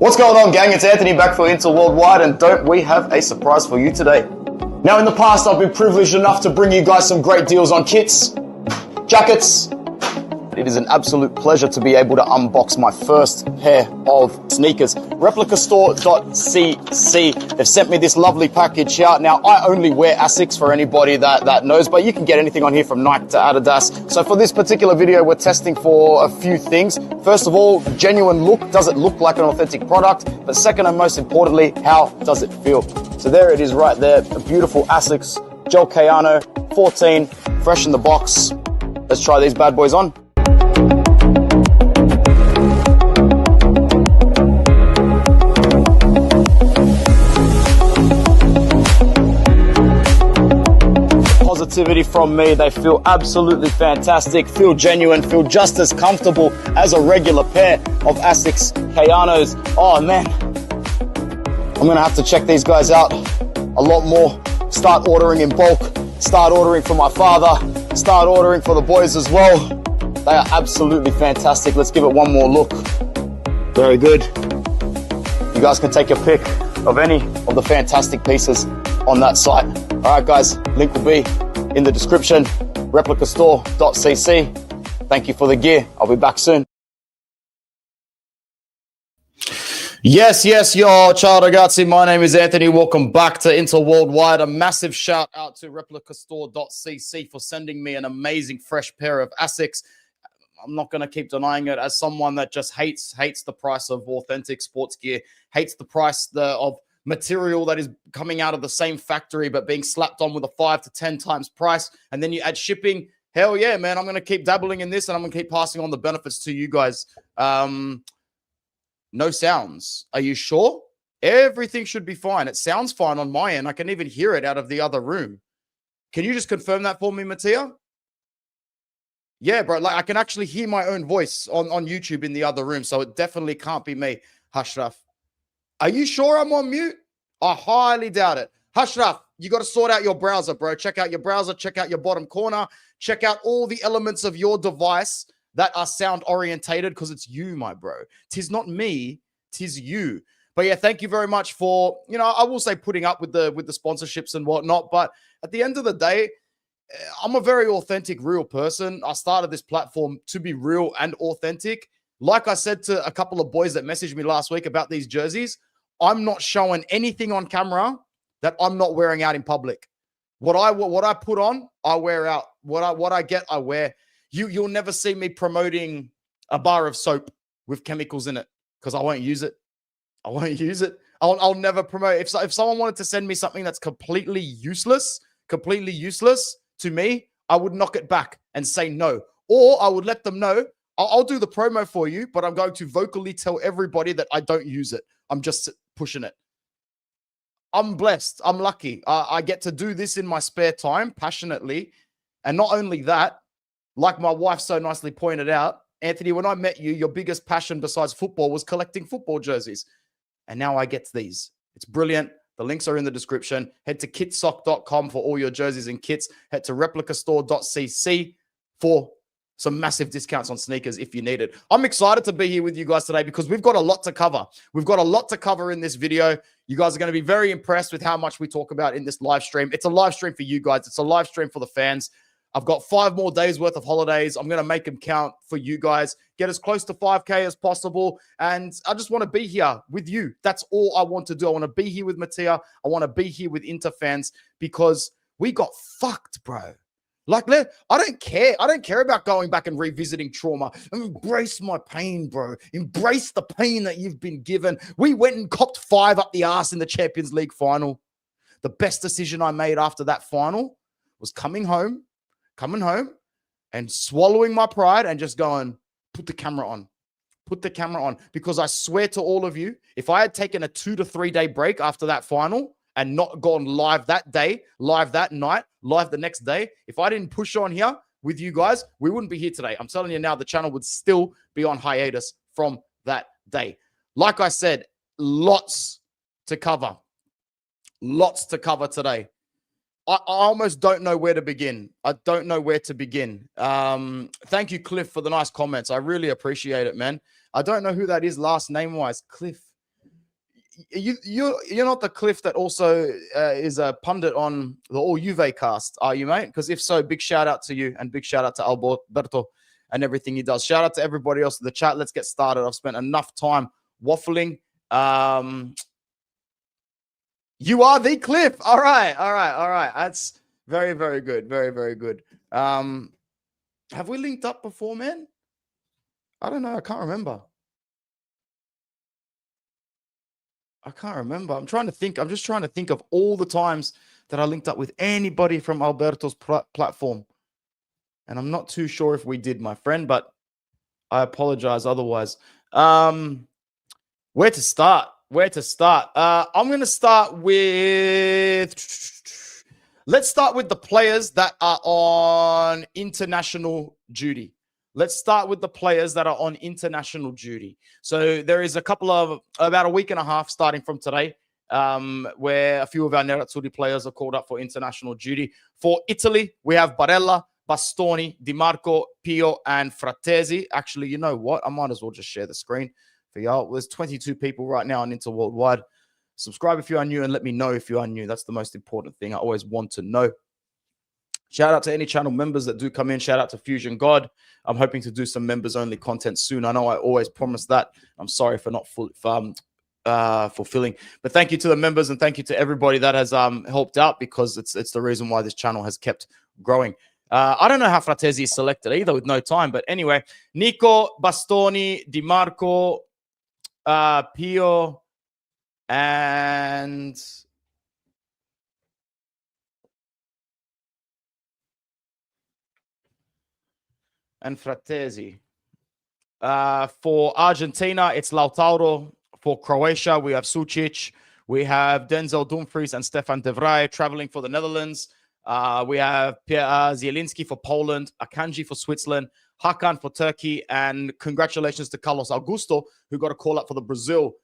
What's going on, gang? It's Anthony back for Inter Worldwide, and don't we have a surprise for you today? Now, in the past, I've been privileged enough to bring you guys some great deals on kits, jackets. It is an absolute pleasure to be able to unbox my first pair of sneakers. replicastore.cc. They've sent me this lovely package here. Now, I only wear Asics for anybody that knows, but you can get anything on here from Nike to Adidas. So for this particular video, we're testing for a few things. First of all, genuine look. Does it look like an authentic product? But second and most importantly, how does it feel? So there it is right there. A beautiful Asics Gel Kayano 14, fresh in the box. Let's try these bad boys on. Positivity from me. They feel absolutely fantastic, feel genuine, feel just as comfortable as a regular pair of Asics Kayanos. Oh man, I'm gonna have to check these guys out a lot more. Start ordering in bulk, start ordering for my father, start ordering for the boys as well. They are absolutely fantastic. Let's give it one more look. Very good. You guys can take your pick of any of the fantastic pieces on that site. All right, guys, link will be in the description, replicastore.cc. Thank you for the gear. I'll be back soon. Yes, yo, ciao ragazzi. My name is Anthony. Welcome back to Inter Worldwide. A massive shout out to replicastore.cc for sending me an amazing fresh pair of Asics. I'm not going to keep denying it as someone that just hates the price of authentic sports gear, hates the price of material that is coming out of the same factory but being slapped on with a 5 to 10 times price, and then you add shipping. Hell yeah, man, I'm going to keep dabbling in this, and I'm going to keep passing on the benefits to you guys. No sounds. Are you sure? Everything should be fine. It sounds fine on my end. I can even hear it out of the other room. Can you just confirm that for me, Mattia? Yeah, bro, like I can actually hear my own voice on YouTube in the other room, so it definitely can't be me. Hashraf, are you sure I'm on mute? I highly doubt it. Hashraf, you got to sort out your browser, bro. Check out your browser. Check out your bottom corner. Check out all the elements of your device that are sound orientated, because it's you, my bro. Tis not me, tis you. But yeah, thank you very much for, I will say putting up with the sponsorships and whatnot. But at the end of the day, I'm a very authentic, real person. I started this platform to be real and authentic. Like I said to a couple of boys that messaged me last week about these jerseys, I'm not showing anything on camera that I'm not wearing out in public. What I put on, I wear out. What I get, I wear. You'll never see me promoting a bar of soap with chemicals in it, because I won't use it. I won't use it. I'll never promote. If someone wanted to send me something that's completely useless to me, I would knock it back and say no. Or I would let them know, I'll do the promo for you, but I'm going to vocally tell everybody that I don't use it. I'm just pushing it. I'm blessed. I'm lucky. I get to do this in my spare time passionately. And not only that, like my wife so nicely pointed out, Anthony, when I met you, your biggest passion besides football was collecting football jerseys. And now I get these. It's brilliant. The links are in the description. Head to kitsock.com for all your jerseys and kits. Head to replicastore.cc for some massive discounts on sneakers if you need it. I'm excited to be here with you guys today because we've got a lot to cover. We've got a lot to cover in this video. You guys are going to be very impressed with how much we talk about in this live stream. It's a live stream for you guys. It's a live stream for the fans. I've got 5 more days worth of holidays. I'm going to make them count for you guys. Get as close to 5K as possible. And I just want to be here with you. That's all I want to do. I want to be here with Mattia. I want to be here with Inter fans because we got fucked, bro. Like, I don't care. I don't care about going back and revisiting trauma. Embrace my pain, bro. Embrace the pain that you've been given. We went and copped 5 up the ass in the Champions League final. The best decision I made after that final was coming home and swallowing my pride and just going, put the camera on. Put the camera on. Because I swear to all of you, if I had taken a 2 to 3 day break after that final and not gone live that day, live that night, live the next day, if I didn't push on here with you guys, we wouldn't be here today. I'm telling you now, the channel would still be on hiatus from that day. Like I said, lots to cover. Lots to cover today. I almost don't know where to begin. I don't know where to begin. Thank you, Cliff, for the nice comments. I really appreciate it, man. I don't know who that is last name-wise. Cliff. you're not the Cliff that also is a pundit on the All Juve cast, are you, mate? Because if so, big shout out to you and big shout out to Alberto and everything he does. Shout out to everybody else in the chat. Let's get started. I've spent enough time waffling. You are the Cliff. All right. That's very, very good. Very, very good. Have we linked up before, man? I don't know. I can't remember. I'm trying to think. I'm just trying to think of all the times that I linked up with anybody from Alberto's platform. And I'm not too sure if we did, my friend, but I apologize otherwise. Where to start? I'm going to start with... Let's start with the players that are on international duty. So there is a couple of, about a week and a half starting from today, where a few of our Nerazzurri players are called up for international duty. For Italy, we have Barella, Bastoni, Di Marco, Pio, and Fratesi. Actually, you know what? I might as well just share the screen for y'all. There's 22 people right now on Inter Worldwide. Subscribe if you are new and let me know if you are new. That's the most important thing. I always want to know. Shout out to any channel members that do come in. Shout out to Fusion God. I'm hoping to do some members-only content soon. I know I always promise that. I'm sorry for not fulfilling. But thank you to the members and thank you to everybody that has helped out, because it's the reason why this channel has kept growing. I don't know how Fratesi is selected either with no time. But anyway, Nico, Bastoni, Di Marco, Pio, and... Fratesi. For Argentina, it's Lautaro. For Croatia, we have Sucic. We have Denzel Dumfries and Stefan de Vrij traveling for the Netherlands. We have Pierre Zielinski for Poland, Akanji for Switzerland, Hakan for Turkey, and congratulations to Carlos Augusto, who got a call up for the Brazil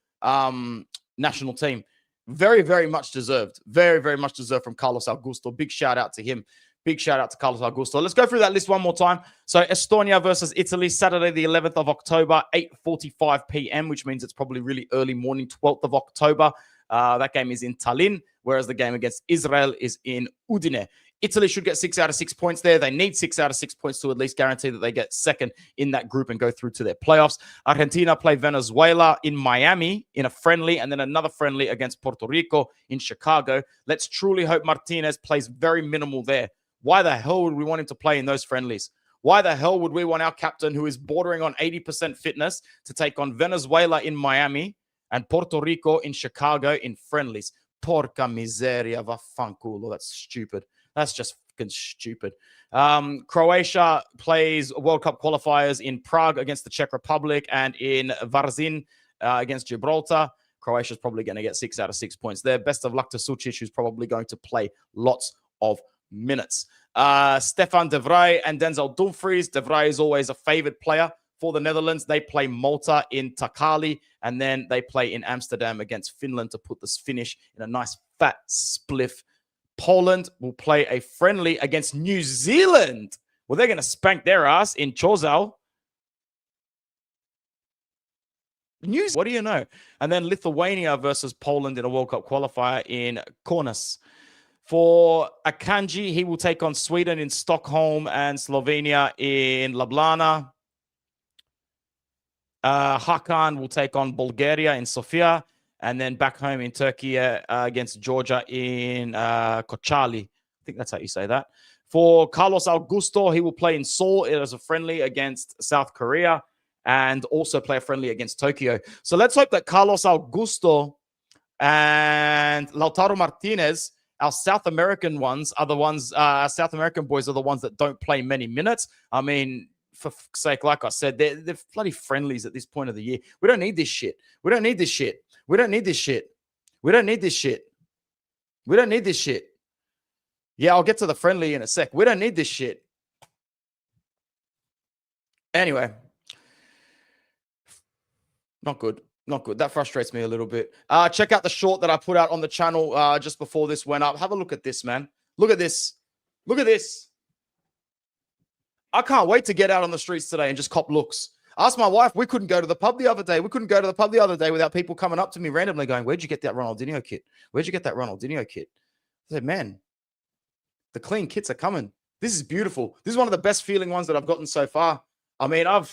national team. Very, very much deserved. Very, very much deserved from Carlos Augusto. Big shout out to him. Big shout out to Carlos Augusto. Let's go through that list one more time. So Estonia versus Italy, Saturday, the 11th of October, 8:45 p.m., which means it's probably really early morning, 12th of October. That game is in Tallinn, whereas the game against Israel is in Udine. Italy should get 6 out of 6 points there. They need 6 out of 6 points to at least guarantee that they get second in that group and go through to their playoffs. Argentina play Venezuela in Miami in a friendly, and then another friendly against Puerto Rico in Chicago. Let's truly hope Martinez plays very minimal there. Why the hell would we want him to play in those friendlies? Why the hell would we want our captain, who is bordering on 80% fitness, to take on Venezuela in Miami and Puerto Rico in Chicago in friendlies? Porca miseria, vaffanculo. That's stupid. That's just fucking stupid. Croatia plays World Cup qualifiers in Prague against the Czech Republic and in Varzin against Gibraltar. Croatia's probably going to get 6 out of 6 points there. Best of luck to Sucic, who's probably going to play lots of minutes. Stefan de Vrij and Denzel Dumfries. De Vrij is always a favored player for the Netherlands. They play Malta in Takali, and then they play in Amsterdam against Finland to put this finish in a nice fat spliff. Poland will play a friendly against New Zealand. Well, they're going to spank their ass in Chorzów. What do you know? And then Lithuania versus Poland in a World Cup qualifier in Kaunas. For Akanji, he will take on Sweden in Stockholm and Slovenia in Ljubljana. Hakan will take on Bulgaria in Sofia. And then back home in Turkey against Georgia in Kocaeli. I think that's how you say that. For Carlos Augusto, he will play in Seoul as a friendly against South Korea and also play a friendly against Tokyo. So let's hope that Carlos Augusto and Lautaro Martinez, our South American ones, are the ones, South American boys are the ones that don't play many minutes. I mean, for fuck's sake, like I said, they're bloody friendlies at this point of the year. We don't need this shit. We don't need this shit. We don't need this shit. We don't need this shit. We don't need this shit. Yeah, I'll get to the friendly in a sec. We don't need this shit. Anyway. Not good. Not good. That frustrates me a little bit. Check out the short that I put out on the channel just before this went up. Have a look at this, man. Look at this. Look at this. I can't wait to get out on the streets today and just cop looks. Ask my wife. We couldn't go to the pub the other day. We couldn't go to the pub the other day without people coming up to me randomly going, "Where'd you get that Ronaldinho kit? Where'd you get that Ronaldinho kit?" I said, "Man, the clean kits are coming. This is beautiful. This is one of the best feeling ones that I've gotten so far. I mean, I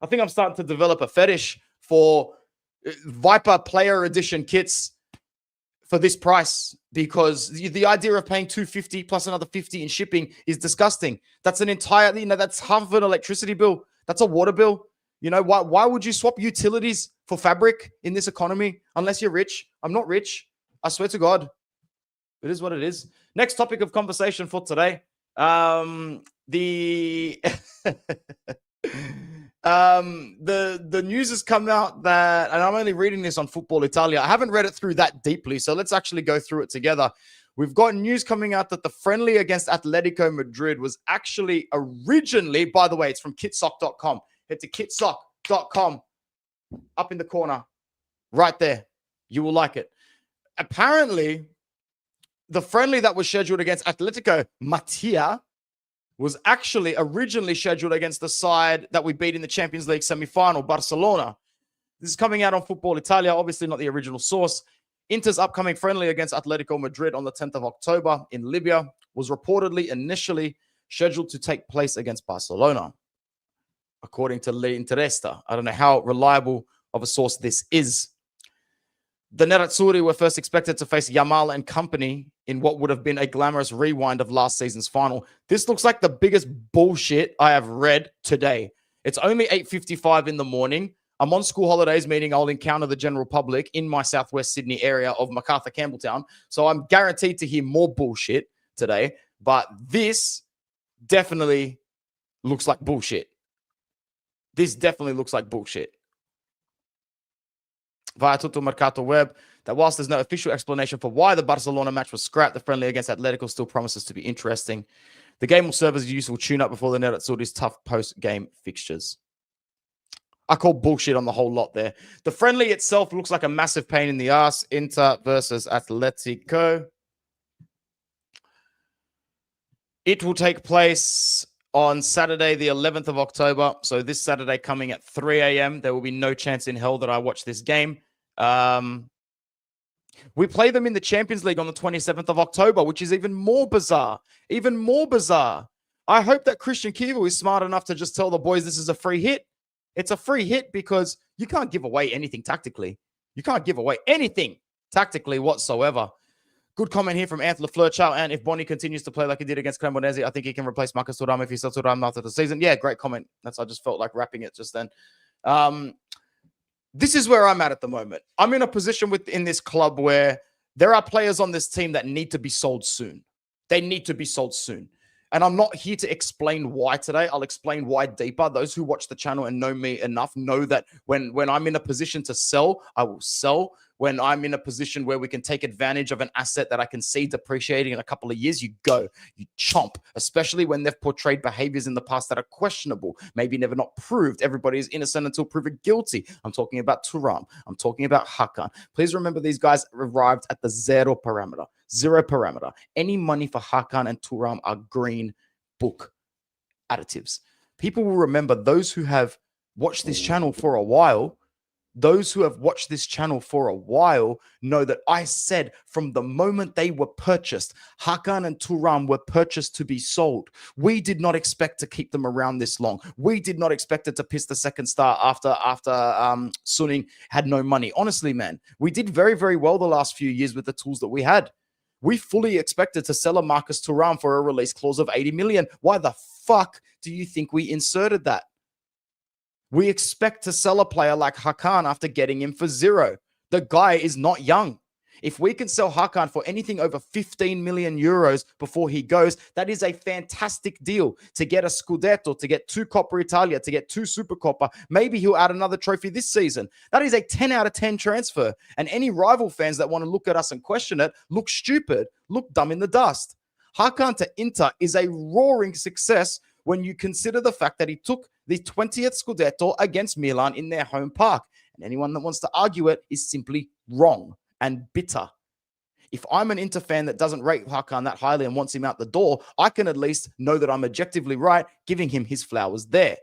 think I'm starting to develop a fetish for Viper Player Edition kits for this price, because the idea of paying $250 plus another $50 in shipping is disgusting. That's an entire, that's half of an electricity bill. That's a water bill. Why would you swap utilities for fabric in this economy unless you're rich? I'm not rich. I swear to God. It is what it is. Next topic of conversation for today. The the news has come out that, and I'm only reading this on Football Italia. I haven't read it through that deeply, so let's actually go through it together. We've got news coming out that the friendly against Atletico Madrid was actually originally, by the way, it's from kitsock.com. Head to kitsock.com, up in the corner, right there. You will like it. Apparently, the friendly that was scheduled against Atletico Mattia was actually originally scheduled against the side that we beat in the Champions League semi-final, Barcelona. This is coming out on Football Italia, obviously not the original source. Inter's upcoming friendly against Atletico Madrid on the 10th of October in Libya was reportedly initially scheduled to take place against Barcelona, according to Le Interesta. I don't know how reliable of a source this is. The Nerazzurri were first expected to face Yamal and company in what would have been a glamorous rewind of last season's final. This looks like the biggest bullshit I have read today. It's only 8:55 in the morning. I'm on school holidays, meaning I'll encounter the general public in my southwest Sydney area of Macarthur, Campbelltown. So I'm guaranteed to hear more bullshit today. But this definitely looks like bullshit. This definitely looks like bullshit. Via Tutto Mercato Web, that whilst there's no official explanation for why the Barcelona match was scrapped, the friendly against Atletico still promises to be interesting. The game will serve as a useful tune-up before the Nerazzurri's tough post-game fixtures. I call bullshit on the whole lot there. The friendly itself looks like a massive pain in the ass. Inter versus Atletico. It will take place on Saturday, the 11th of October. So this Saturday coming at 3 a.m. There will be no chance in hell that I watch this game. We play them in the Champions League on the 27th of October, which is even more bizarre. Even more bizarre. I hope that Christian Chivu'S is smart enough to just tell the boys this is a free hit. It's a free hit because you can't give away anything tactically. You can't give away anything tactically whatsoever. Good comment here from Anthony Fleur. And if Bonnie continues to play like he did against Cremonese, I think he can replace Marcus Thuram if he sells Thuram after the season. Yeah, great comment. I just felt like wrapping it just then. This is where I'm at the moment. I'm in a position within this club where there are players on this team that need to be sold soon. They need to be sold soon. And I'm not here to explain why today. I'll explain why deeper. Those who watch the channel and know me enough know that when I'm in a position to sell, I will sell. When I'm in a position where we can take advantage of an asset that I can see depreciating in a couple of years, you go, you chomp, especially when they've portrayed behaviors in the past that are questionable, maybe never not proved. Everybody is innocent until proven guilty. I'm talking about Thuram. I'm talking about Hakan. Please remember these guys arrived at the zero parameter. Zero parameter. Any money for Hakan and Thuram are green book additives. People will remember those who have watched this channel for a while. Those who have watched this channel for a while know that I said from the moment they were purchased, Hakan and Thuram were purchased to be sold. We did not expect to keep them around this long. We did not expect it to piss the second star after Suning had no money. Honestly, man, we did very, very well the last few years with the tools that we had. We fully expected to sell a Marcus Thuram for a release clause of 80 million. Why the fuck do you think we inserted that? We expect to sell a player like Hakan after getting him for zero. The guy is not young. If we can sell Hakan for anything over 15 million euros before he goes, that is a fantastic deal to get a Scudetto, to get 2 Coppa Italia, to get 2 Supercoppa. Maybe he'll add another trophy this season. That is a 10 out of 10 transfer. And any rival fans that want to look at us and question it, look stupid, look dumb in the dust. Hakan to Inter is a roaring success when you consider the fact that he took the 20th Scudetto against Milan in their home park. And anyone that wants to argue it is simply wrong and bitter. If I'm an Inter fan that doesn't rate Hakan that highly and wants him out the door, I can at least know that I'm objectively right, giving him his flowers there.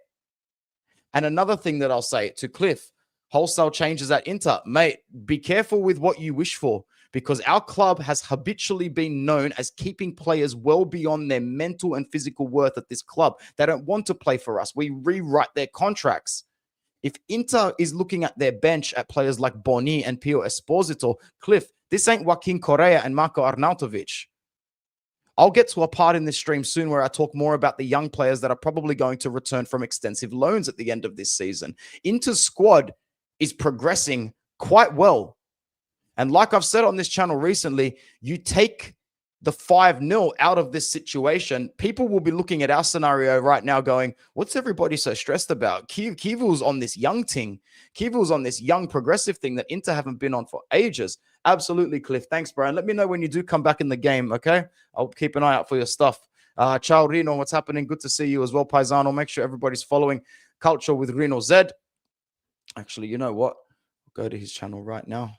And another thing that I'll say to Cliff, wholesale changes at Inter, mate, be careful with what you wish for, because our club has habitually been known as keeping players well beyond their mental and physical worth at this club. They don't want to play for us. We rewrite their contracts. If Inter is looking at their bench at players like Boni and Pio Esposito, Cliff, this ain't Joaquin Correa and Marco Arnautovic. I'll get to a part in this stream soon where I talk more about the young players that are probably going to return from extensive loans at the end of this season. Inter's squad is progressing quite well. And like I've said on this channel recently, you take the 5-0 out of this situation, people will be looking at our scenario right now going, what's everybody so stressed about? Chivu'S on this young thing. Chivu'S on this young progressive thing that Inter haven't been on for ages. Absolutely, Cliff. Thanks, Brian. Let me know when you do come back in the game, okay? I'll keep an eye out for your stuff. Ciao, Rino. What's happening? Good to see you as well, Paisano. Make sure everybody's following Culture with Rino Z. Actually, you know what? I'll go to his channel right now.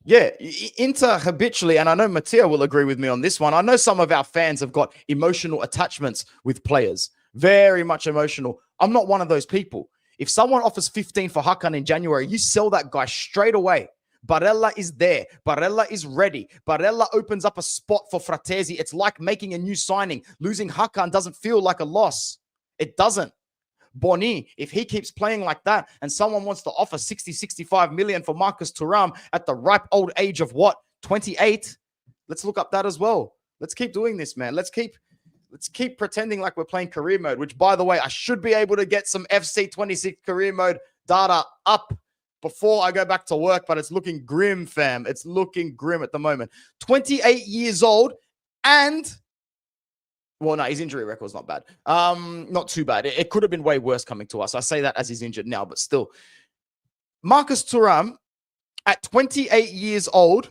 Yeah, Inter habitually, and I know Mattia will agree with me on this one. I know some of our fans have got emotional attachments with players, very much emotional. I'm not one of those people. If someone offers 15 for Hakan in January, you sell that guy straight away. Barella is there. Barella is ready. Barella opens up a spot for Fratesi. It's like making a new signing. Losing Hakan doesn't feel like a loss. It doesn't. Boni, if he keeps playing like that and someone wants to offer 60, 65 million for Marcus Thuram at the ripe old age of what? 28? Let's look up that as well. Let's keep doing this, man. Let's keep pretending like we're playing career mode, which, by the way, I should be able to get some FC26 career mode data up before I go back to work, but it's looking grim, fam. It's looking grim at the moment. 28 years old and... Well, no, his injury record's not bad. Not too bad. It could have been way worse coming to us. I say that as he's injured now, but still. Marcus Thuram, at 28 years old,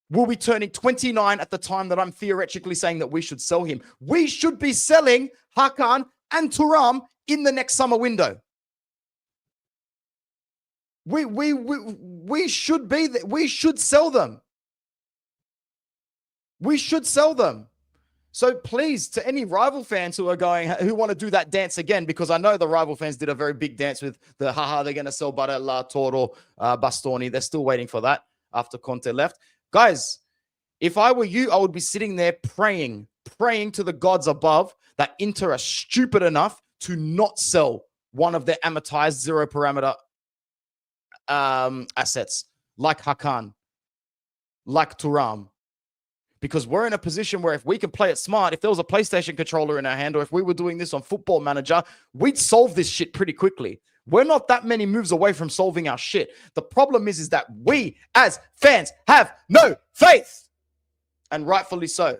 will be turning 29 at the time that I'm theoretically saying that we should sell him. We should be selling Hakan and Thuram in the next summer window. We should be there. We should sell them. We should sell them. So please, to any rival fans who want to do that dance again, because I know the rival fans did a very big dance with the they're going to sell Barella, Toro, Bastoni. They're still waiting for that after Conte left. Guys, if I were you, I would be sitting there praying to the gods above that Inter are stupid enough to not sell one of their amortized zero parameter assets like Hakan, like Thuram. Because we're in a position where if we can play it smart, if there was a PlayStation controller in our hand, or if we were doing this on Football Manager, we'd solve this shit pretty quickly. We're not that many moves away from solving our shit. The problem is that we, as fans, have no faith. And rightfully so.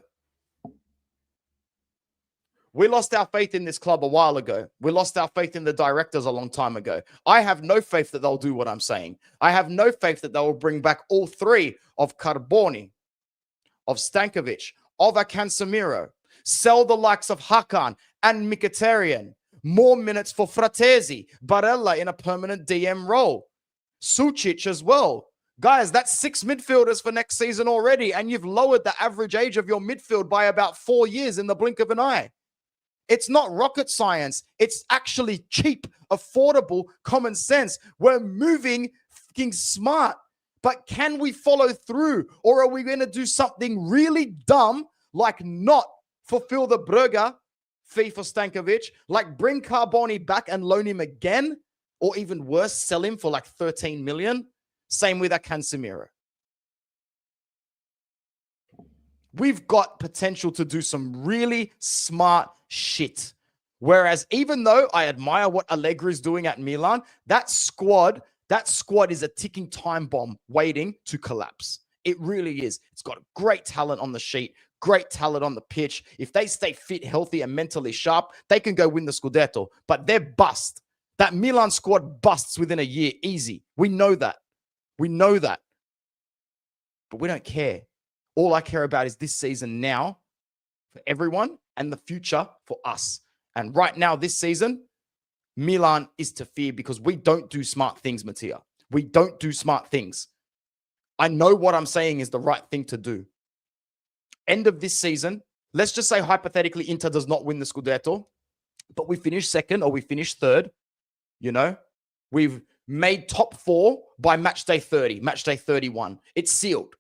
We lost our faith in this club a while ago. We lost our faith in the directors a long time ago. I have no faith that they'll do what I'm saying. I have no faith that they will bring back all three of Carboni, of Stankovic, of Casemiro, sell the likes of Hakan and Mkhitaryan, more minutes for Fratesi, Barella in a permanent DM role, Sucic as well. Guys, that's 6 midfielders for next season already, and you've lowered the average age of your midfield by about 4 years in the blink of an eye. It's not rocket science. It's actually cheap, affordable, common sense. We're moving fucking smart. But can we follow through? Or are we going to do something really dumb, like not fulfill the Brugge fee for Stankovic, like bring Carboni back and loan him again? Or even worse, sell him for like 13 million? Same with Casemiro. We've got potential to do some really smart shit. Whereas even though I admire what Allegri is doing at Milan, that squad is a ticking time bomb waiting to collapse. It really is. It's got great talent on the sheet, great talent on the pitch. If they stay fit, healthy, and mentally sharp, they can go win the Scudetto. But they're bust. That Milan squad busts within a year, easy. We know that. We know that. But we don't care. All I care about is this season now for everyone and the future for us. And right now, this season, Milan is to fear because we don't do smart things, Mattia. We don't do smart things. I know what I'm saying is the right thing to do. End of this season, let's just say hypothetically Inter does not win the Scudetto. but we finish second or we finish third, you know, we've made top 4 by match day 30, match day 31. It's sealed.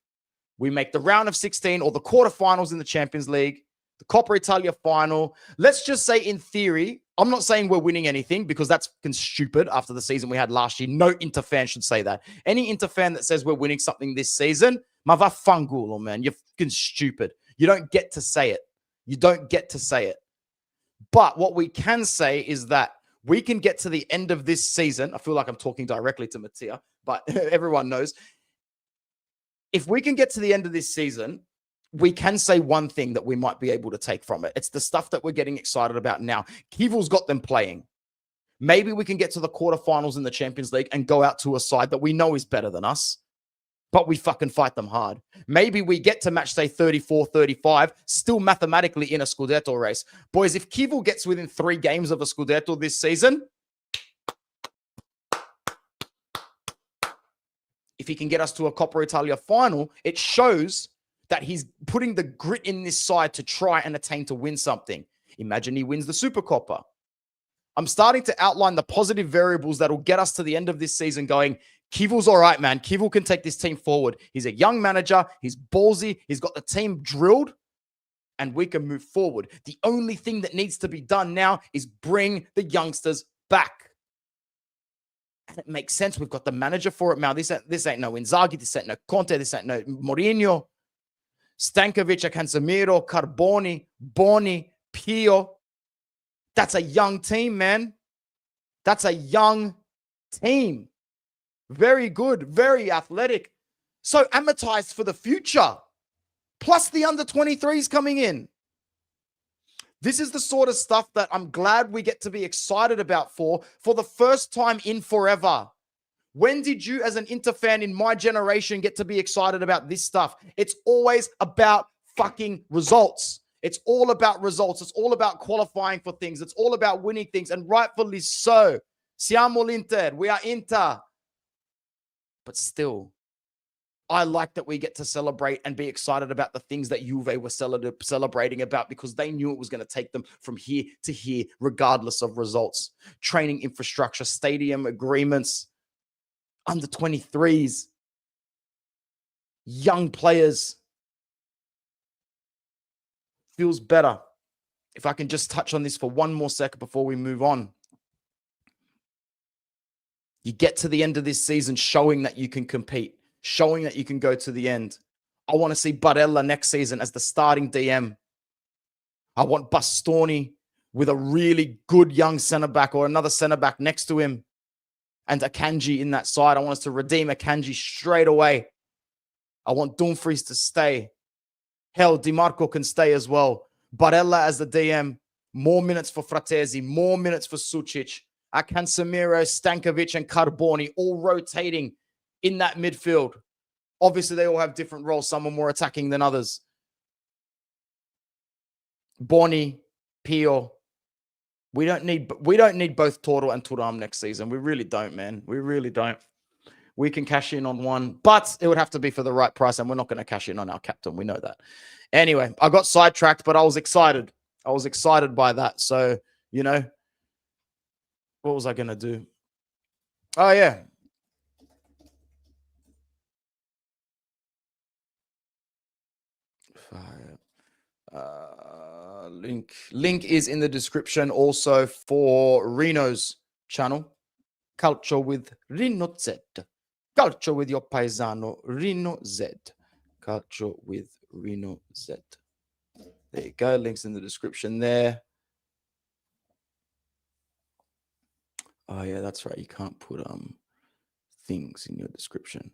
We make the round of 16 or the quarterfinals in the Champions League, the Coppa Italia final. Let's just say, in theory, I'm not saying we're winning anything because that's stupid after the season we had last year. No Inter fan should say that. Any Inter fan that says we're winning something this season, ma vaffanculo, man. You're fucking stupid. You don't get to say it. You don't get to say it. But what we can say is that we can get to the end of this season. I feel like I'm talking directly to Mattia, but everyone knows. If we can get to the end of this season, we can say one thing that we might be able to take from it. It's the stuff that we're getting excited about now. Chivu'S got them playing. Maybe we can get to the quarterfinals in the Champions League and go out to a side that we know is better than us, but we fucking fight them hard. Maybe we get to match day 34, 35, still mathematically in a Scudetto race. Boys, if Chivu'S gets within 3 games of a Scudetto this season, if he can get us to a Coppa Italia final, it shows that he's putting the grit in this side to try and attain to win something. Imagine he wins the Super Coppa. I'm starting to outline the positive variables that will get us to the end of this season going, Chivu'S all right, man. Chivu'S can take this team forward. He's a young manager. He's ballsy. He's got the team drilled, and we can move forward. The only thing that needs to be done now is bring the youngsters back. And it makes sense. We've got the manager for it now. This ain't no Inzaghi. This ain't no Conte. This ain't no Mourinho. Stankovic, Casemiro, Carboni, Boni, Pio. That's a young team, man. That's a young team. Very good, very athletic. So amortized for the future. Plus the under-23s coming in. This is the sort of stuff that I'm glad we get to be excited about for the first time in forever. When did you, as an Inter fan in my generation, get to be excited about this stuff? It's always about fucking results. It's all about results. It's all about qualifying for things. It's all about winning things, and rightfully so. Siamo l'Inter. We are Inter. But still, I like that we get to celebrate and be excited about the things that Juve were celebrating about, because they knew it was going to take them from here to here, regardless of results. Training infrastructure, stadium agreements, under 23s, young players. Feels better. If I can just touch on this for one more second before we move on. You get to the end of this season showing that you can compete, showing that you can go to the end. I want to see Barella next season as the starting DM. I want Bastoni with a really good young centre-back or another centre-back next to him, and Akanji in that side. I want us to redeem Akanji straight away. I want Dumfries to stay. Hell, Di Marco can stay as well. Barella as the DM. More minutes for Fratesi. More minutes for Sucic. Casemiro, Stankovic, and Carboni all rotating in that midfield. Obviously, they all have different roles. Some are more attacking than others. Boni, Pio. We don't need both Toro and Thuram next season. We really don't, man. We really don't. We can cash in on one, but it would have to be for the right price, and we're not going to cash in on our captain. We know that. Anyway, I got sidetracked, but I was excited. I was excited by that. So, you know, what was I going to do? Oh, yeah. Link is in the description also for Reno's channel. Calcio with Reno Z. Calcio with your paisano Reno Z. Calcio with Reno Z. There you go. Links in the description there. Oh yeah, that's right. You can't put things in your description.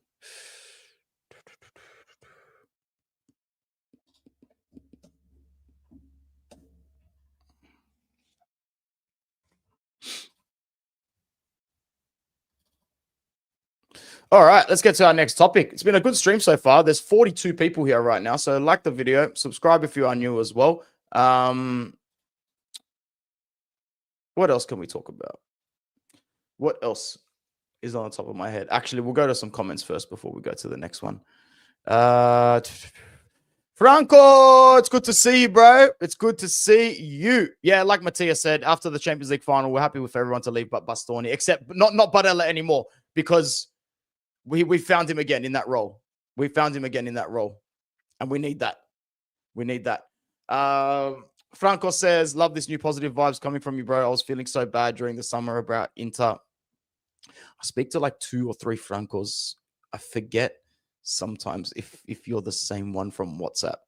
All right, let's get to our next topic. It's been a good stream so far. There's 42 people here right now, so like the video, subscribe if you are new as well. What else can we talk about? What else is on the top of my head? Actually, we'll go to some comments first before we go to the next one. Franco, it's good to see you, bro. It's good to see you. Yeah, like Mattia said, after the Champions League final, we're happy with everyone to leave but Bastoni, except not Barella anymore, because we found him again in that role. We found him again in that role, and we need that. We need that. Franco says, love this new positive vibes coming from you, bro. I was feeling so bad during the summer about Inter. I speak to like 2 or 3 Francos. I forget sometimes if you're the same one from WhatsApp.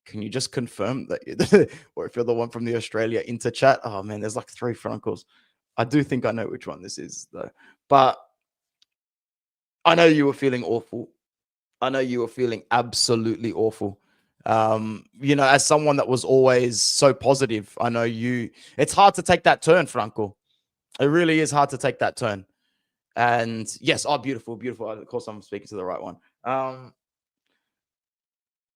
Can you just confirm that, or if you're the one from the Australia Inter chat? Oh man, there's like 3 Francos. I do think I know which one this is though. But I know you were feeling awful. I know you were feeling absolutely awful. As someone that was always so positive, I know it's hard to take that turn, Franco. It really is hard to take that turn. And yes, beautiful, beautiful. Of course, I'm speaking to the right one.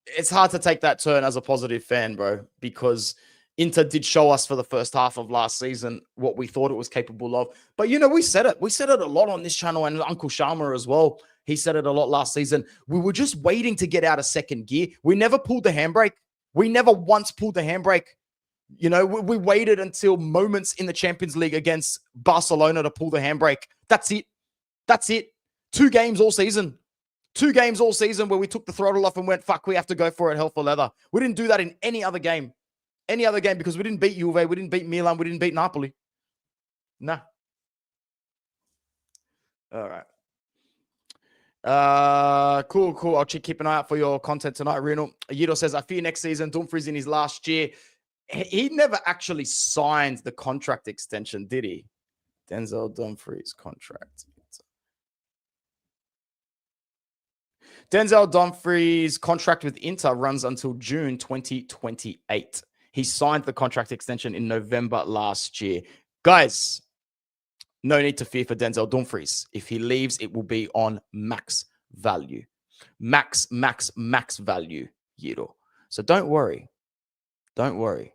It's hard to take that turn as a positive fan, bro, because Inter did show us for the first half of last season what we thought it was capable of. But, we said it. We said it a lot on this channel, and Uncle Sharma as well. He said it a lot last season. We were just waiting to get out of second gear. We never pulled the handbrake. We never once pulled the handbrake. We waited until moments in the Champions League against Barcelona to pull the handbrake. That's it. That's it. 2 games all season. 2 games all season where we took the throttle off and went, fuck, we have to go for it, hell for leather. We didn't do that in any other game. Any other game, because we didn't beat Juve, we didn't beat Milan, we didn't beat Napoli. Nah. All right. Cool. I'll keep an eye out for your content tonight, Reno. Yido says, I fear next season, Dumfries in his last year. He never actually signed the contract extension, did he? Denzel Dumfries contract. Denzel Dumfries' contract with Inter runs until June 2028. He signed the contract extension in November last year. Guys, no need to fear for Denzel Dumfries. If he leaves, it will be on max value. Max value, Yiro. So don't worry. Don't worry.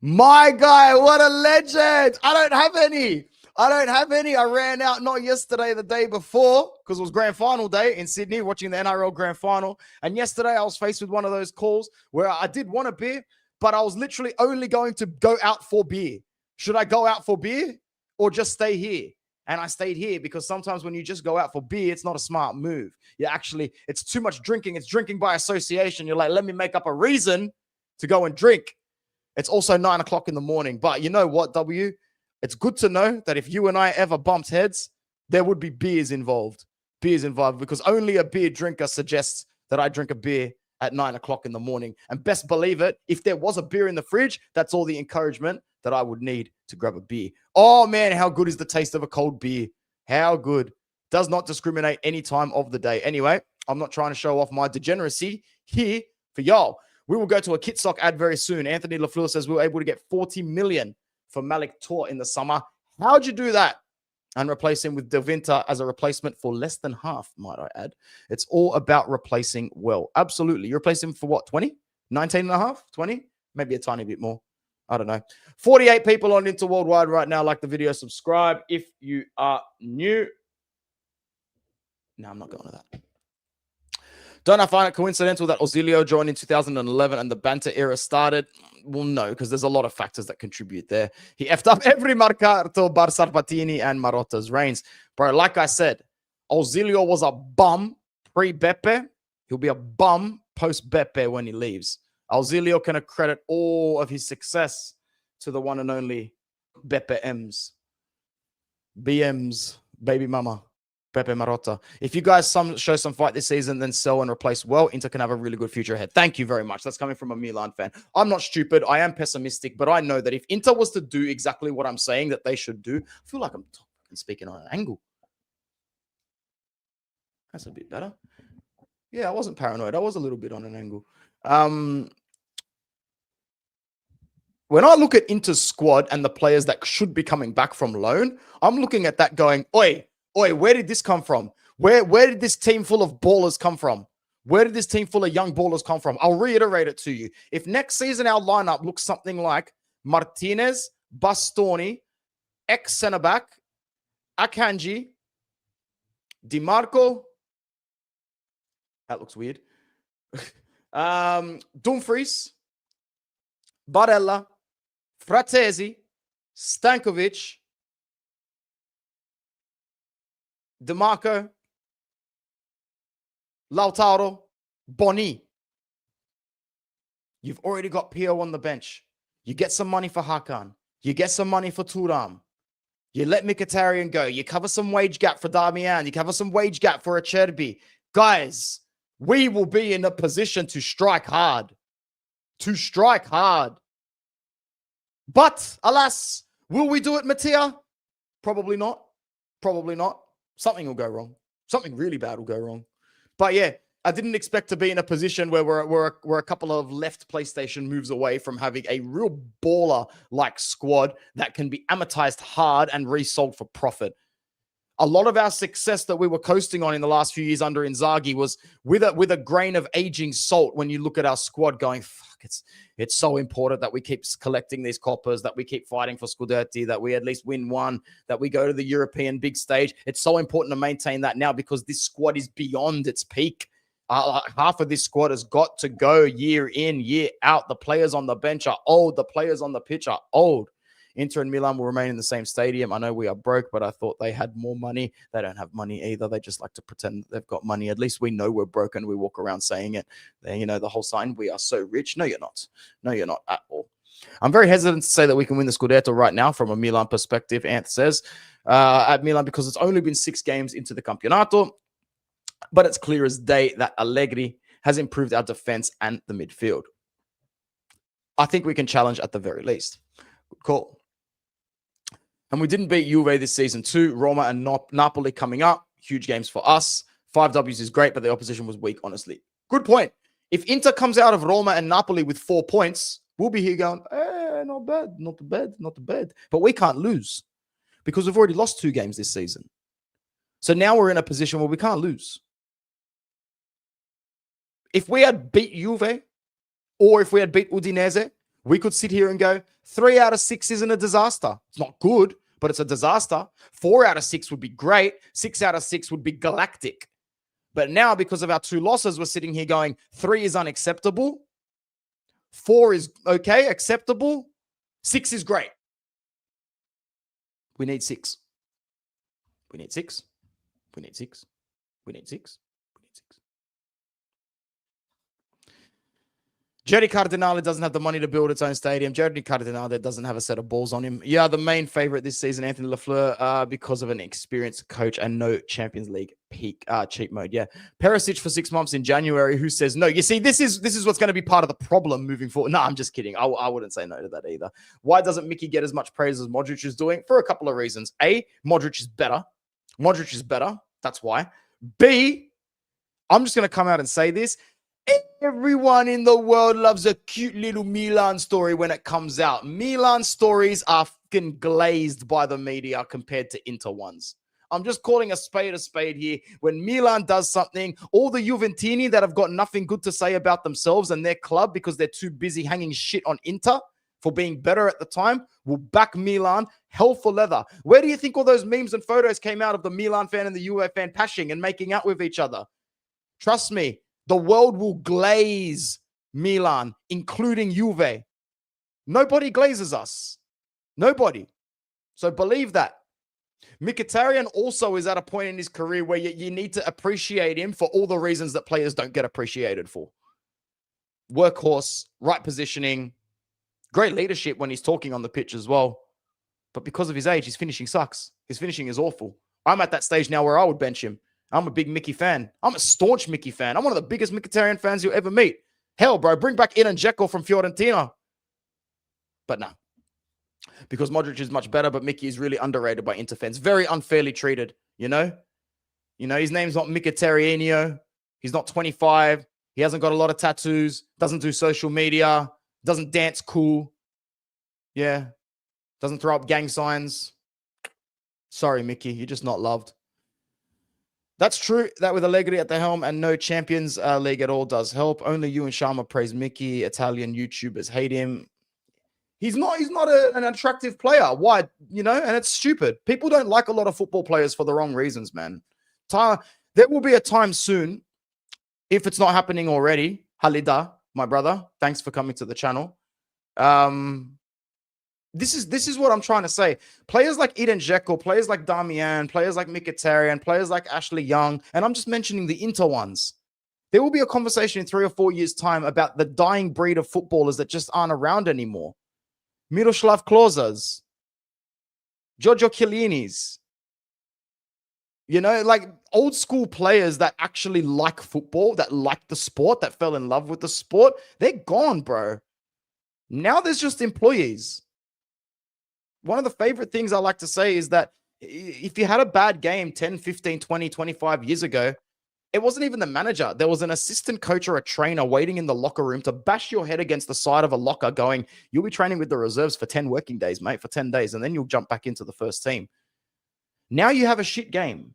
My guy, what a legend. I don't have any. I ran out not yesterday, the day before, because it was grand final day in Sydney, watching the NRL grand final. And yesterday I was faced with one of those calls where I did want a beer, but I was literally only going to go out for beer. Should I go out for beer or just stay here? And I stayed here because sometimes when you just go out for beer, it's not a smart move. It's too much drinking. It's drinking by association. You're like, let me make up a reason to go and drink. It's also 9 o'clock in the morning. But you know what, W? It's good to know that if you and I ever bumped heads, there would be beers involved. Because only a beer drinker suggests that I drink a beer at 9 o'clock in the morning. And best believe it, if there was a beer in the fridge, that's all the encouragement that I would need to grab a beer. Oh, man, how good is the taste of a cold beer? How good. Does not discriminate any time of the day. Anyway, I'm not trying to show off my degeneracy here for y'all. We will go to a Kitsock ad very soon. Anthony LaFleur says we were able to get 40 million for Malik Tor in the summer. How'd you do that? And replace him with Devinta as a replacement for less than half, might I add. It's all about replacing well. Absolutely. You replace him for what, 20? 19 and a half? 20? Maybe a tiny bit more. I don't know. 48 people on Inter Worldwide right now. Like the video, subscribe if you are new. No, I'm not going to that. Don't I find it coincidental that Ozilio joined in 2011 and the banter era started? Well, no, because there's a lot of factors that contribute there. He effed up every Mercato, Bar Sarpatini, and Marotta's reigns. Bro, like I said, Ozilio was a bum pre-Beppe. He'll be a bum post-Beppe when he leaves. Ozilio can accredit all of his success to the one and only Beppe M's. BM's baby mama. Pepe Marotta. If you guys show some fight this season, then sell and replace well, Inter can have a really good future ahead. Thank you very much. That's coming from a Milan fan. I'm not stupid. I am pessimistic, but I know that if Inter was to do exactly what I'm saying that they should do, I feel like I'm speaking on an angle. That's a bit better. Yeah, I wasn't paranoid. I was a little bit on an angle. When I look at Inter's squad and the players that should be coming back from loan, I'm looking at that going, oi, where did this come from? Where did this team full of ballers come from? Where did this team full of young ballers come from? I'll reiterate it to you. If next season our lineup looks something like Martinez, Bastoni, ex-centre back, Akanji, DiMarco, that looks weird, Dumfries, Barella, Fratesi, Stankovic, DeMarco, Lautaro, Boni. You've already got Pio on the bench. You get some money for Hakan. You get some money for Thuram. You let Mkhitaryan go. You cover some wage gap for Damian. You cover some wage gap for Acerbi. Guys, we will be in a position to strike hard. To strike hard. But, alas, will we do it, Mattia? Probably not. Probably not. Something will go wrong. Something really bad will go wrong. But yeah, I didn't expect to be in a position where we're a couple of left PlayStation moves away from having a real baller-like squad that can be amortized hard and resold for profit. A lot of our success that we were coasting on in the last few years under Inzaghi was with a grain of aging salt when you look at our squad going, fuck, it's so important that we keep collecting these coppers, that we keep fighting for Scudetti, that we at least win one, that we go to the European big stage. It's so important to maintain that now because this squad is beyond its peak. Half of this squad has got to go year in, year out. The players on the bench are old. The players on the pitch are old. Inter and Milan will remain in the same stadium. I know we are broke, but I thought they had more money. They don't have money either. They just like to pretend they've got money. At least we know we're broken. We walk around saying it. You know, the whole sign, we are so rich. No, you're not. No, you're not at all. I'm very hesitant to say that we can win the Scudetto right now from a Milan perspective, Anth says, at Milan, because it's only been 6 games into the Campionato. But it's clear as day that Allegri has improved our defense and the midfield. I think we can challenge at the very least. Good call. And we didn't beat Juve this season too. Roma and Napoli coming up. Huge games for us. 5 W's is great, but the opposition was weak, honestly. Good point. If Inter comes out of Roma and Napoli with 4 points, we'll be here going, not bad, not bad, not bad. But we can't lose because we've already lost 2 games this season. So now we're in a position where we can't lose. If we had beat Juve or if we had beat Udinese, we could sit here and go, 3 out of 6 isn't a disaster. It's not good, but it's a disaster. 4 out of 6 would be great. 6 out of 6 would be galactic. But now, because of our 2 losses, we're sitting here going, 3 is unacceptable. 4 is okay, acceptable. 6 is great. We need 6. We need 6. We need 6. We need 6. We need 6. Jerry Cardinale doesn't have the money to build its own stadium. Jerry Cardinale doesn't have a set of balls on him. Yeah, the main favorite this season, Anthony Lafleur, because of an experienced coach and no Champions League peak cheat mode. Yeah, Perisic for 6 months in January. Who says no? You see, this is what's going to be part of the problem moving forward. No, I'm just kidding. I wouldn't say no to that either. Why doesn't Mickey get as much praise as Modric is doing? For a couple of reasons. A, Modric is better. Modric is better. That's why. B, I'm just going to come out and say this. Everyone in the world loves a cute little Milan story when it comes out. Milan stories are fucking glazed by the media compared to Inter ones. I'm just calling a spade here. When Milan does something, all the Juventini that have got nothing good to say about themselves and their club because they're too busy hanging shit on Inter for being better at the time will back Milan hell for leather. Where do you think all those memes and photos came out of the Milan fan and the Juve fan pashing and making out with each other? Trust me. The world will glaze Milan, including Juve. Nobody glazes us. Nobody. So believe that. Mkhitaryan also is at a point in his career where you need to appreciate him for all the reasons that players don't get appreciated for. Workhorse, right positioning, great leadership when he's talking on the pitch as well. But because of his age, his finishing sucks. His finishing is awful. I'm at that stage now where I would bench him. I'm a big Mickey fan. I'm a staunch Mickey fan. I'm one of the biggest Mkhitaryan fans you'll ever meet. Hell, bro, bring back Edin Dzeko from Fiorentina. But no. Because Modric is much better, but Mickey is really underrated by Inter fans. Very unfairly treated, you know? You know, his name's not Mkhitaryanio. He's not 25. He hasn't got a lot of tattoos. Doesn't do social media. Doesn't dance cool. Yeah. Doesn't throw up gang signs. Sorry, Mickey. You're just not loved. That's true. That with Allegri at the helm and no Champions League at all does help. Only you and Sharma praise Mickey. Italian YouTubers hate him. He's not an attractive player. Why? You know, and it's stupid. People don't like a lot of football players for the wrong reasons, man. There will be a time soon, if it's not happening already, Halida, my brother, thanks for coming to the channel. This is what I'm trying to say. Players like Eden Dzeko, players like Damian, players like Mkhitaryan, players like Ashley Young, and I'm just mentioning the Inter ones. There will be a conversation in 3 or 4 years' time about the dying breed of footballers that just aren't around anymore. Miroslav Klozas, Giorgio Chiellinis, like old school players that actually like football, that like the sport, that fell in love with the sport. They're gone, bro. Now there's just employees. One of the favorite things I like to say is that if you had a bad game 10, 15, 20, 25 years ago, it wasn't even the manager. There was an assistant coach or a trainer waiting in the locker room to bash your head against the side of a locker going, you'll be training with the reserves for 10 working days, mate, for 10 days, and then you'll jump back into the first team. Now you have a shit game.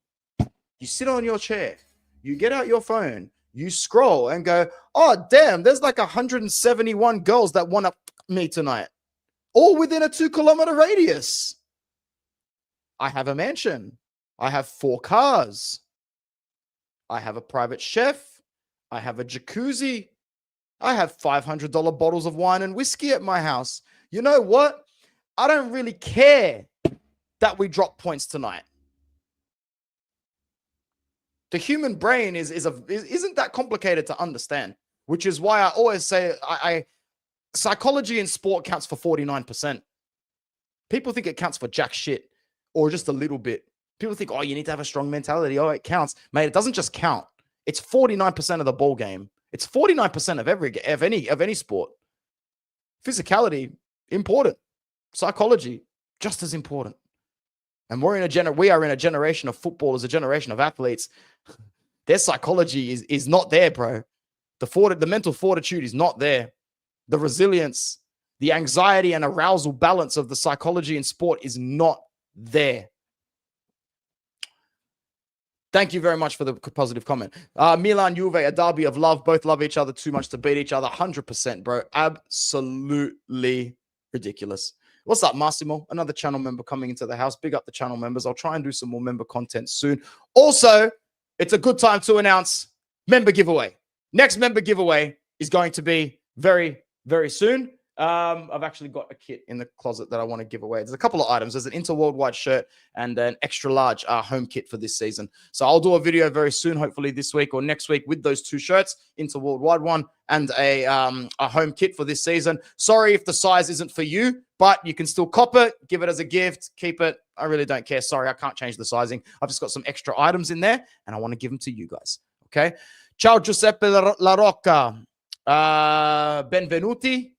You sit on your chair, you get out your phone, you scroll and go, oh, damn, there's like 171 girls that want to me tonight, all within a 2-kilometer radius. I have a mansion. I have 4 cars. I have a private chef. I have a jacuzzi. I have $500 bottles of wine and whiskey at my house. You know what? I don't really care that we drop points tonight. The human brain isn't that complicated to understand, which is why I always say psychology in sport counts for 49%. People think it counts for jack shit or just a little bit. People think, oh, you need to have a strong mentality. Oh, it counts. Mate, it doesn't just count. It's 49% of the ball game. It's 49% of any sport. Physicality, important. Psychology, just as important. And we are in a generation of footballers, a generation of athletes. Their psychology is not there, bro. The mental fortitude is not there. The resilience, the anxiety and arousal balance of the psychology in sport is not there. Thank you very much for the positive comment. Milan, Juve, a derby of love. Both love each other too much to beat each other. 100%, bro. Absolutely ridiculous. What's up, Massimo? Another channel member coming into the house. Big up the channel members. I'll try and do some more member content soon. Also, it's a good time to announce member giveaway. Next member giveaway is going to be very, very soon. I've actually got a kit in the closet that I want to give away. There's a couple of items. There's an Inter-Worldwide shirt and an extra large home kit for this season. So I'll do a video very soon, hopefully this week or next week, with those 2 shirts, Inter-Worldwide one and a home kit for this season. Sorry if the size isn't for you, but you can still cop it, give it as a gift, keep it. I really don't care. Sorry, I can't change the sizing. I've just got some extra items in there and I want to give them to you guys. Okay. Ciao, Giuseppe La Rocca. Benvenuti.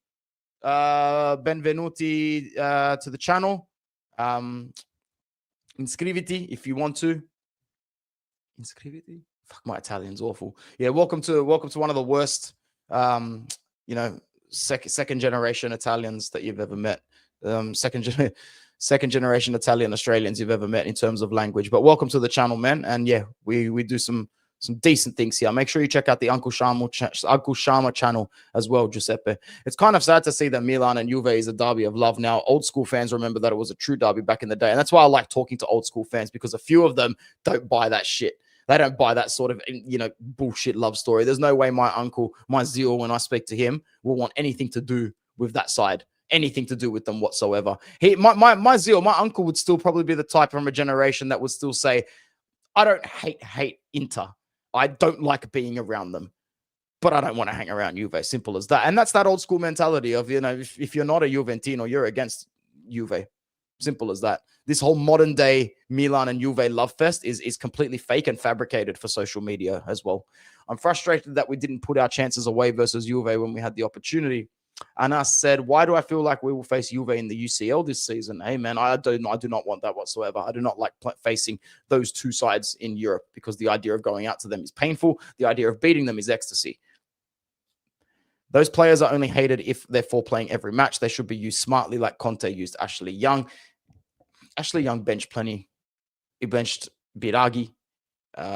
Benvenuti to the channel. Iscriviti if you want to. Iscriviti? Fuck, my Italian's awful. Yeah, welcome to one of the worst second generation Italians that you've ever met. Second generation Italian Australians you've ever met in terms of language. But welcome to the channel, man. And yeah, we do some decent things here. Make sure you check out the Uncle Sharma channel as well, Giuseppe. It's kind of sad to see that Milan and Juve is a derby of love now. Old school fans remember that it was a true derby back in the day. And that's why I like talking to old school fans, because a few of them don't buy that shit. They don't buy that sort of, bullshit love story. There's no way my uncle, my Zio, when I speak to him, will want anything to do with that side. Anything to do with them whatsoever. My Zio, my uncle would still probably be the type from a generation that would still say, I don't hate Inter. I don't like being around them, but I don't want to hang around Juve. Simple as that. And that's that old school mentality of, if you're not a Juventino, you're against Juve. Simple as that. This whole modern day Milan and Juve love fest is completely fake and fabricated for social media as well. I'm frustrated that we didn't put our chances away versus Juve when we had the opportunity. Anas said, why do I feel like we will face Juve in the UCL this season? Hey, man, I do not want that whatsoever. I do not like facing those two sides in Europe, because the idea of going out to them is painful. The idea of beating them is ecstasy. Those players are only hated if they're for playing every match. They should be used smartly, like Conte used Ashley Young. Ashley Young benched plenty. He benched Biraghi.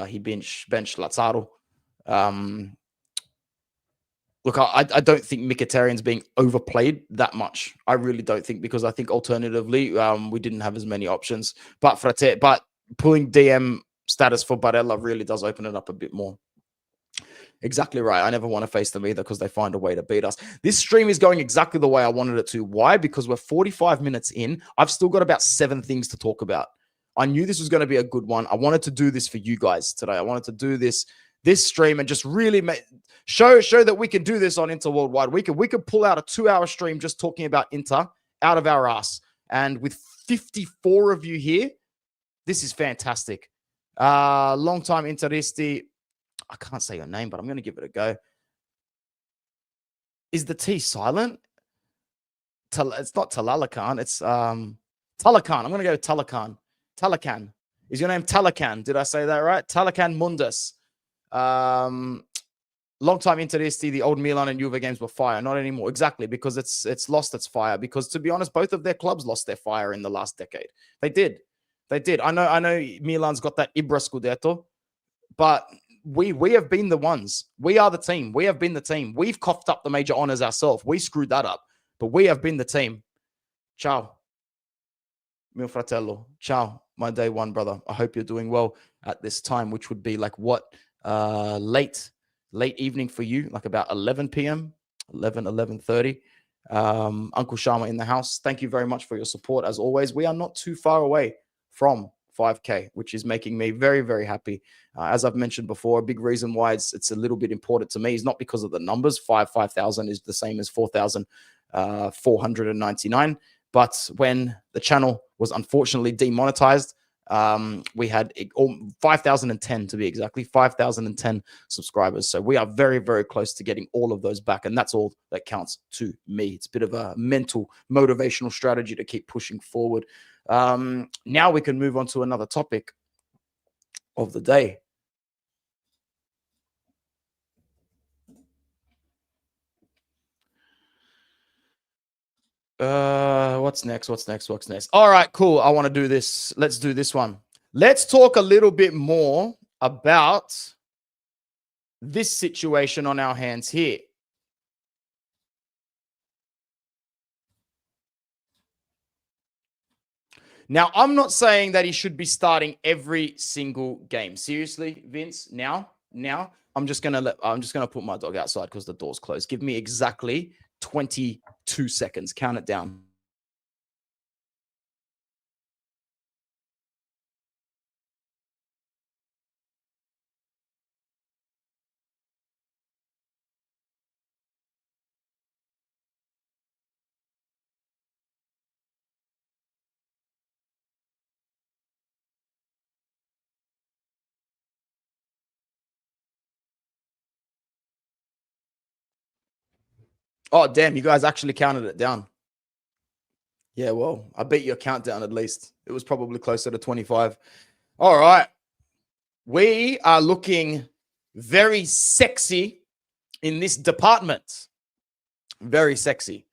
He benched Lazzaro. Look, I don't think Mkhitaryan's being overplayed that much. I really don't think, because I think alternatively, we didn't have as many options. But pulling DM status for Barella really does open it up a bit more. Exactly right. I never want to face them either because they find a way to beat us. This stream is going exactly the way I wanted it to. Why? Because we're 45 minutes in. I've still got about 7 things to talk about. I knew this was going to be a good one. I wanted to do this for you guys today. I wanted to do this stream and just really show that we can do this on Inter Worldwide. We could pull out a 2-hour stream just talking about Inter out of our ass. And with 54 of you here, this is fantastic. Long time Interisti. I can't say your name, but I'm going to give it a go. Is the T silent? It's not Talalakan. It's Talakan. I'm going to go with Talakan. Talakan. Is your name Talakan? Did I say that right? Talakan Mundus. Long time Interisti, the old Milan and Juve games were fire. Not anymore. Exactly, because it's lost its fire. Because to be honest, both of their clubs lost their fire in the last decade. They did. I know Milan's got that Ibra Scudetto, but we have been the ones. We are the team. We have been the team. We've coughed up the major honors ourselves. We screwed that up, but we have been the team. Ciao, mio fratello. Ciao, my day one brother. I hope you're doing well at this time, which would be like what? Late evening for you, like about 11 p.m., 11:30. Uncle Sharma in the house. Thank you very much for your support. As always, we are not too far away from 5K, which is making me very, very happy. As I've mentioned before, a big reason why it's a little bit important to me is not because of the numbers. 5,000 is the same as 4,499. But when the channel was unfortunately demonetized, we had 5,010 to be exactly 5,010 subscribers. So we are very, very close to getting all of those back. And that's all that counts to me. It's a bit of a mental motivational strategy to keep pushing forward. Now we can move on to another topic of the day. What's next? All right, cool. I want to do this. Let's do this one. Let's talk a little bit more about this situation on our hands here. Now, I'm not saying that he should be starting every single game. Seriously, Vince, now, I'm just gonna put my dog outside because the door's closed. Give me exactly 22 seconds. Count it down. Oh, damn, you guys actually counted it down. Yeah, well, I beat your countdown at least. It was probably closer to 25. All right. We are looking very sexy in this department. Very sexy.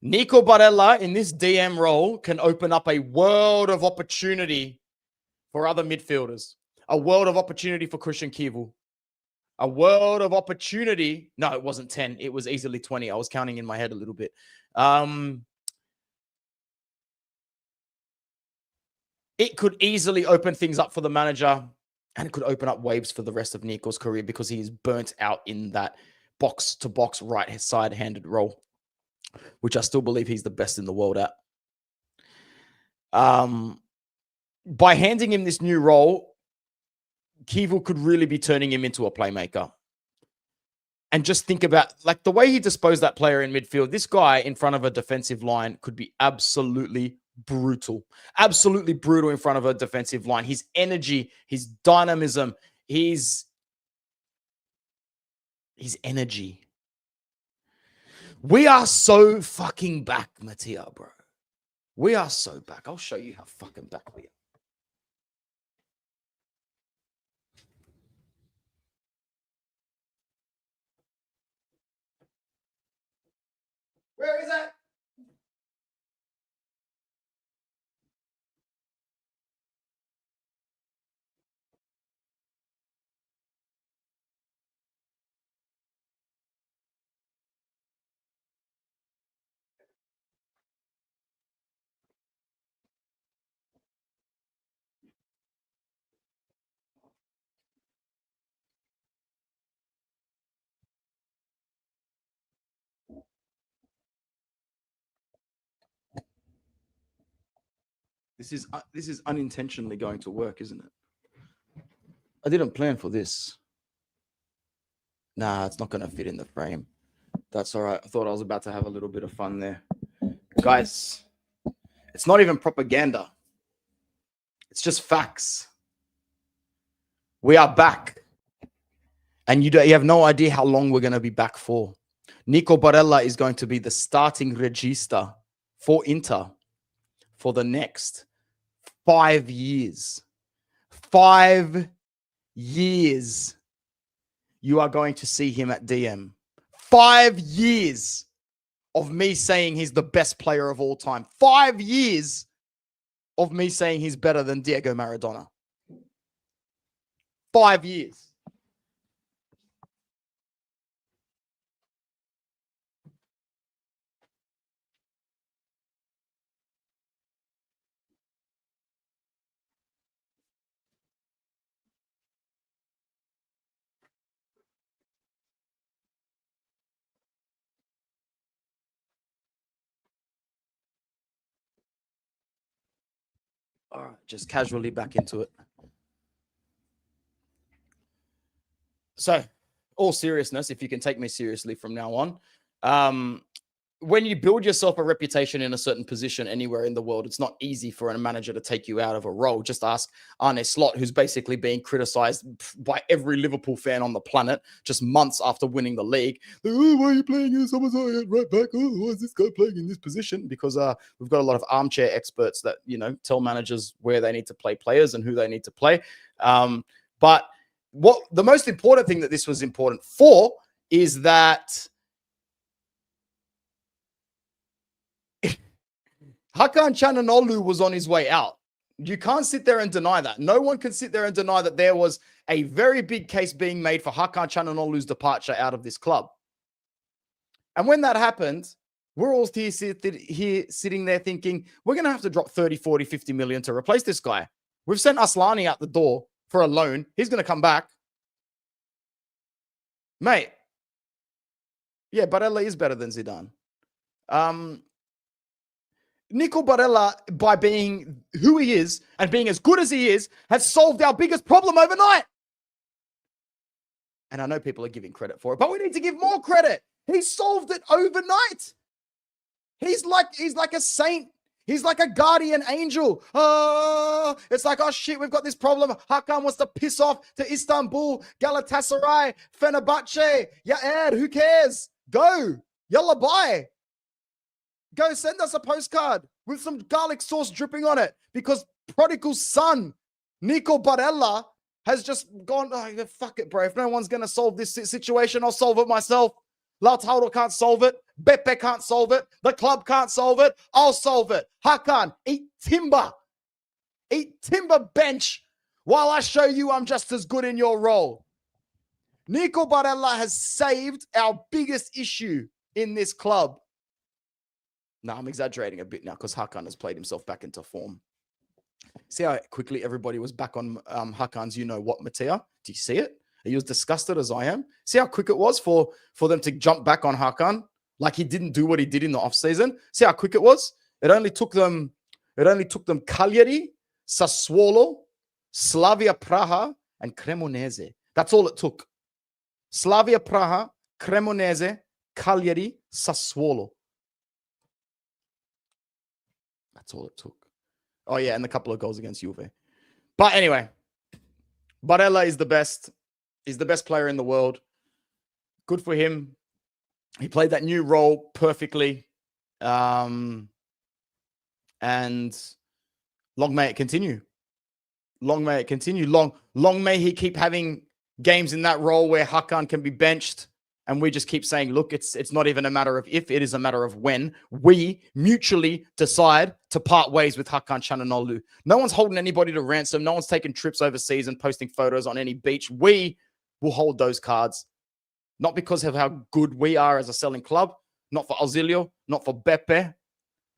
Nico Barella in this DM role can open up a world of opportunity for other midfielders, a world of opportunity for Christian Chivu, a world of opportunity. No, it wasn't 10. It was easily 20. I was counting in my head a little bit. It could easily open things up for the manager, and it could open up waves for the rest of Nico's career because he is burnt out in that box-to-box right side-handed role, which I still believe he's the best in the world at. By handing him this new role, Chivu could really be turning him into a playmaker. And just think about like the way he disposed that player in midfield. This guy in front of a defensive line could be absolutely brutal in front of a defensive line. His energy, his dynamism, his energy. We are so fucking back, Mattia, bro. We are so back. I'll show you how fucking back we are. Where is that? This is unintentionally going to work, isn't it? I didn't plan for this. Nah, it's not going to fit in the frame. That's all right. I thought I was about to have a little bit of fun there. Guys, it's not even propaganda. It's just facts. We are back. And you have no idea how long we're going to be back for. Nico Barella is going to be the starting regista for Inter for the next 5 years. 5 years. You are going to see him at DM. 5 years of me saying he's the best player of all time. 5 years of me saying he's better than Diego Maradona. 5 years. All right, just casually back into it. So, all seriousness, if you can take me seriously from now on, when you build yourself a reputation in a certain position anywhere in the world, it's not easy for a manager to take you out of a role. Just ask Arne Slot, who's basically being criticized by every Liverpool fan on the planet just months after winning the league. Oh, why are you playing in someone's right back? Oh, why is this guy playing in this position? Because we've got a lot of armchair experts that, tell managers where they need to play players and who they need to play. But what the most important thing that this was important for is that Hakan Çalhanoğlu was on his way out. You can't sit there and deny that. No one can sit there and deny that there was a very big case being made for Hakan Çalhanoğlu's departure out of this club. And when that happened, we're all here sitting there thinking, we're going to have to drop 30, 40, 50 million to replace this guy. We've sent Aslani out the door for a loan. He's going to come back. Mate. Yeah, Barella is better than Zidane. Nico Barella, by being who he is and being as good as he is, has solved our biggest problem overnight. And I know people are giving credit for it, but we need to give more credit. He solved it overnight. He's like a saint. He's like a guardian angel. Oh, it's like, oh shit, we've got this problem. Hakan wants to piss off to Istanbul, Galatasaray, Fenerbahce. Yeah, who cares? Go. Yalla, bye. Go send us a postcard with some garlic sauce dripping on it because prodigal son, Nico Barella, has just gone, oh, fuck it, bro. If no one's going to solve this situation, I'll solve it myself. Lautaro can't solve it. Beppe can't solve it. The club can't solve it. I'll solve it. Hakan, eat timber. Eat timber bench while I show you I'm just as good in your role. Nico Barella has saved our biggest issue in this club. No, I'm exaggerating a bit now because Hakan has played himself back into form. See how quickly everybody was back on Hakan's you-know-what, Mattia? Do you see it? Are you as disgusted as I am? See how quick it was for them to jump back on Hakan? Like he didn't do what he did in the offseason? See how quick it was? It only took them Cagliari, Sassuolo, Slavia Praha, and Cremonese. That's all it took. Slavia Praha, Cremonese, Cagliari, Sassuolo. That's all it took. Oh, yeah, and a couple of goals against Juve. But anyway, Barella is the best. He's the best player in the world. Good for him. He played that new role perfectly. And long may it continue. Long may it continue. Long may he keep having games in that role where Hakan can be benched. And we just keep saying, look, it's not even a matter of if, it is a matter of when we mutually decide to part ways with Hakan Çalhanoğlu. No one's holding anybody to ransom. No one's taking trips overseas and posting photos on any beach. We will hold those cards. Not because of how good we are as a selling club, not for Auxilio, not for Beppe,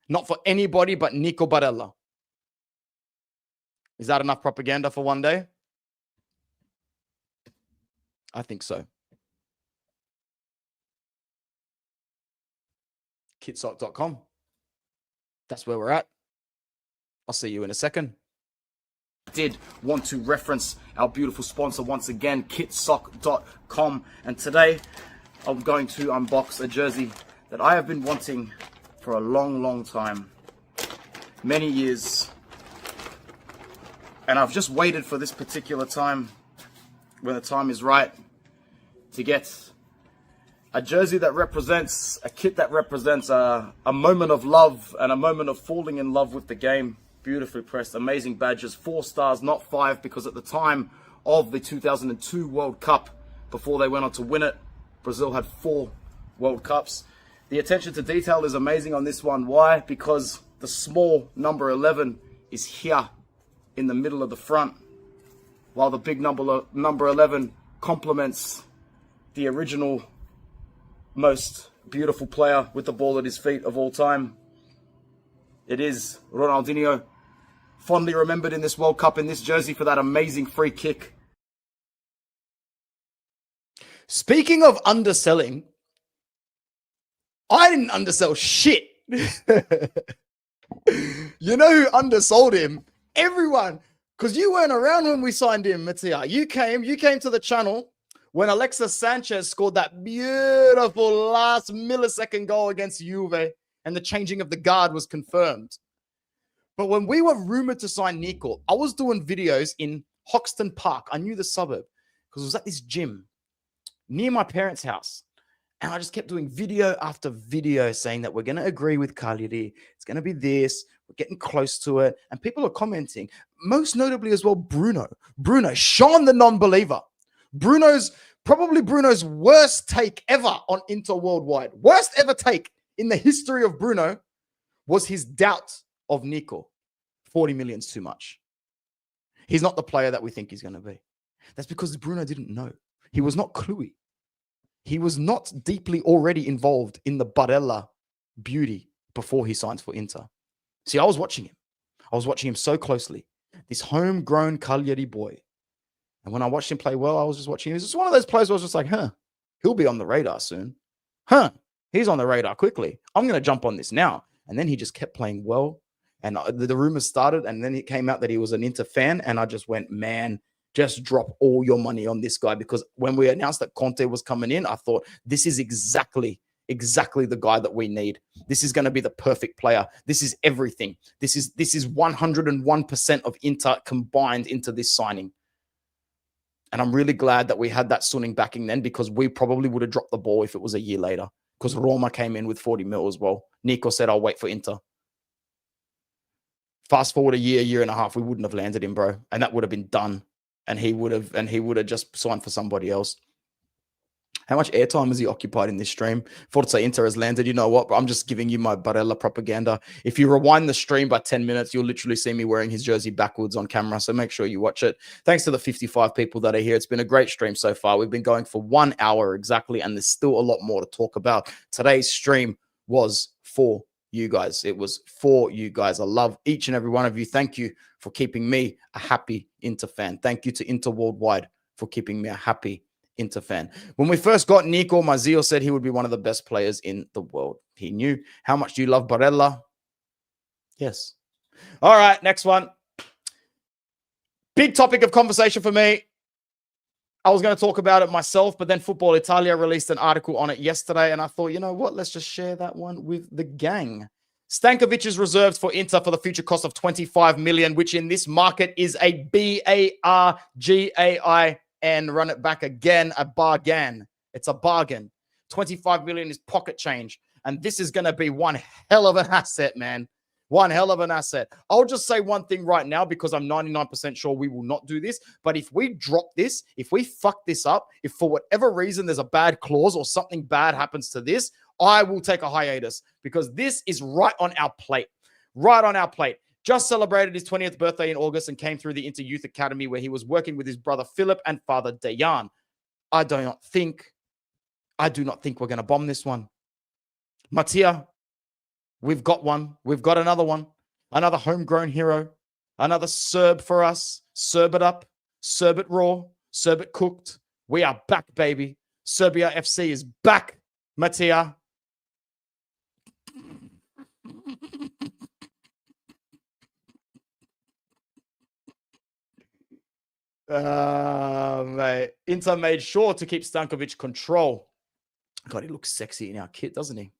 not for anybody but Nico Barella. Is that enough propaganda for one day? I think so. Kitsock.com. That's where we're at. I'll see you in a second. Did want to reference our beautiful sponsor once again, kitsock.com, and today I'm going to unbox a jersey that I have been wanting for a long time, many years, and I've just waited for this particular time, when the time is right, to get a jersey that represents, a kit that represents a moment of love and a moment of falling in love with the game. Beautifully pressed, amazing badges, 4 stars, not 5, because at the time of the 2002 World Cup, before they went on to win it, Brazil had 4 World Cups. The attention to detail is amazing on this one. Why? Because the small number 11 is here in the middle of the front, while the big number 11 complements the original most beautiful player with the ball at his feet of all time. It is Ronaldinho, fondly remembered in this World Cup in this jersey for that amazing free kick. Speaking of underselling, I didn't undersell shit. You know who undersold him? Everyone. Because you weren't around when we signed him, Mattia. You came to the channel when Alexis Sanchez scored that beautiful last millisecond goal against Juve and the changing of the guard was confirmed. But when we were rumored to sign Nico, I was doing videos in Hoxton Park. I knew the suburb because it was at this gym near my parents' house. And I just kept doing video after video saying that we're going to agree with Cagliari. It's going to be this. We're getting close to it. And people are commenting, most notably as well, Bruno, Sean the non-believer. Probably Bruno's worst take ever on Inter Worldwide. Worst ever take in the history of Bruno was his doubt of Nico. 40 million's too much. He's not the player that we think he's going to be. That's because Bruno didn't know. He was not cluey. He was not deeply already involved in the Barella beauty before he signs for Inter. See, I was watching him. I was watching him so closely. This homegrown Cagliari boy. And when I watched him play well, I was just watching him. He was just one of those players where I was just like, he'll be on the radar soon. He's on the radar quickly. I'm going to jump on this now. And then he just kept playing well. And the rumors started. And then it came out that he was an Inter fan. And I just went, man, just drop all your money on this guy. Because when we announced that Conte was coming in, I thought, this is exactly the guy that we need. This is going to be the perfect player. This is everything. This is 101% of Inter combined into this signing. And I'm really glad that we had that Suning backing then, because we probably would have dropped the ball if it was a year later, because Roma came in with 40 mil as well. Nico said, I'll wait for Inter. Fast forward a year and a half, we wouldn't have landed him, bro. And that would have been done. And he would have just signed for somebody else. How much airtime has he occupied in this stream? Forza Inter has landed. You know what? I'm just giving you my Barella propaganda. If you rewind the stream by 10 minutes, you'll literally see me wearing his jersey backwards on camera. So make sure you watch it. Thanks to the 55 people that are here. It's been a great stream so far. We've been going for 1 hour exactly, and there's still a lot more to talk about. Today's stream was for you guys. It was for you guys. I love each and every one of you. Thank you for keeping me a happy Inter fan. Thank you to Inter Worldwide for keeping me a happy Inter fan. When we first got Nico, Mazzio said he would be one of the best players in the world. He knew. How much do you love Barella? Yes. All right, next one. Big topic of conversation for me. I was going to talk about it myself, but then Football Italia released an article on it yesterday, and I thought, you know what? Let's just share that one with the gang. Stankovic is reserved for Inter for the future cost of 25 million, which in this market is a BARGAIN. Run it back again, a bargain. It's a bargain. 25 million is pocket change, and this is going to be one hell of an asset, man. One hell of an asset. I'll just say one thing right now, because I'm 99% sure we will not do this. But if we drop this, if we fuck this up, if for whatever reason there's a bad clause or something bad happens to this, I will take a hiatus, because this is right on our plate. Right on our plate. Just celebrated his 20th birthday in August and came through the Inter Youth Academy, where he was working with his brother Philip and father Dejan. I do not think we're going to bomb this one. Mattia, we've got one. We've got another one. Another homegrown hero. Another Serb for us. Serb it up. Serb it raw. Serb it cooked. We are back, baby. Serbia FC is back, Mattia. Mate. Inter made sure to keep Stankovic control. God, he looks sexy in our kit, doesn't he?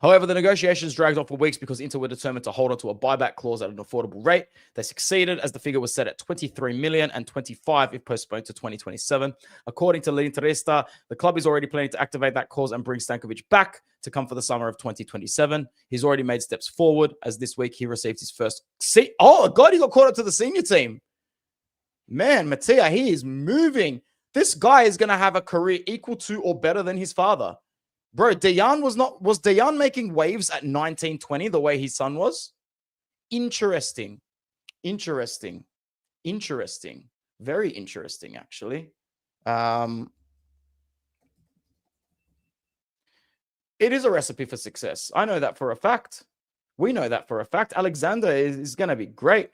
However, the negotiations dragged on for weeks because Inter were determined to hold on to a buyback clause at an affordable rate. They succeeded as the figure was set at 23 million and 25 if postponed to 2027. According to L'Interista, the club is already planning to activate that clause and bring Stankovic back to come for the summer of 2027. He's already made steps forward as this week he received his first seat. Oh, God, he got called up to the senior team. Man, Mattia, he is moving. This guy is going to have a career equal to or better than his father. Bro, was Dejan making waves at 19, 20 the way his son was? Interesting. Very interesting, actually. It is a recipe for success. I know that for a fact. We know that for a fact. Alexander is going to be great.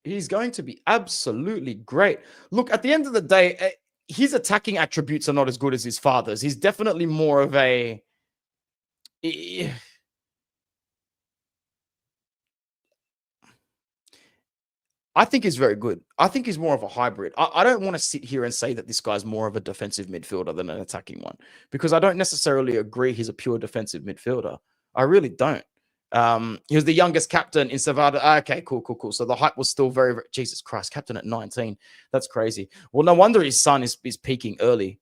He's going to be absolutely great. Look, at the end of the day, his attacking attributes are not as good as his father's. He's definitely more of a... I think he's very good. I think he's more of a hybrid. I don't want to sit here and say that this guy's more of a defensive midfielder than an attacking one, because I don't necessarily agree he's a pure defensive midfielder. I really don't. He was the youngest captain in Savada. Okay, cool. So the hype was still very, very, Jesus Christ, captain at 19. That's crazy. Well, no wonder his son is peaking early.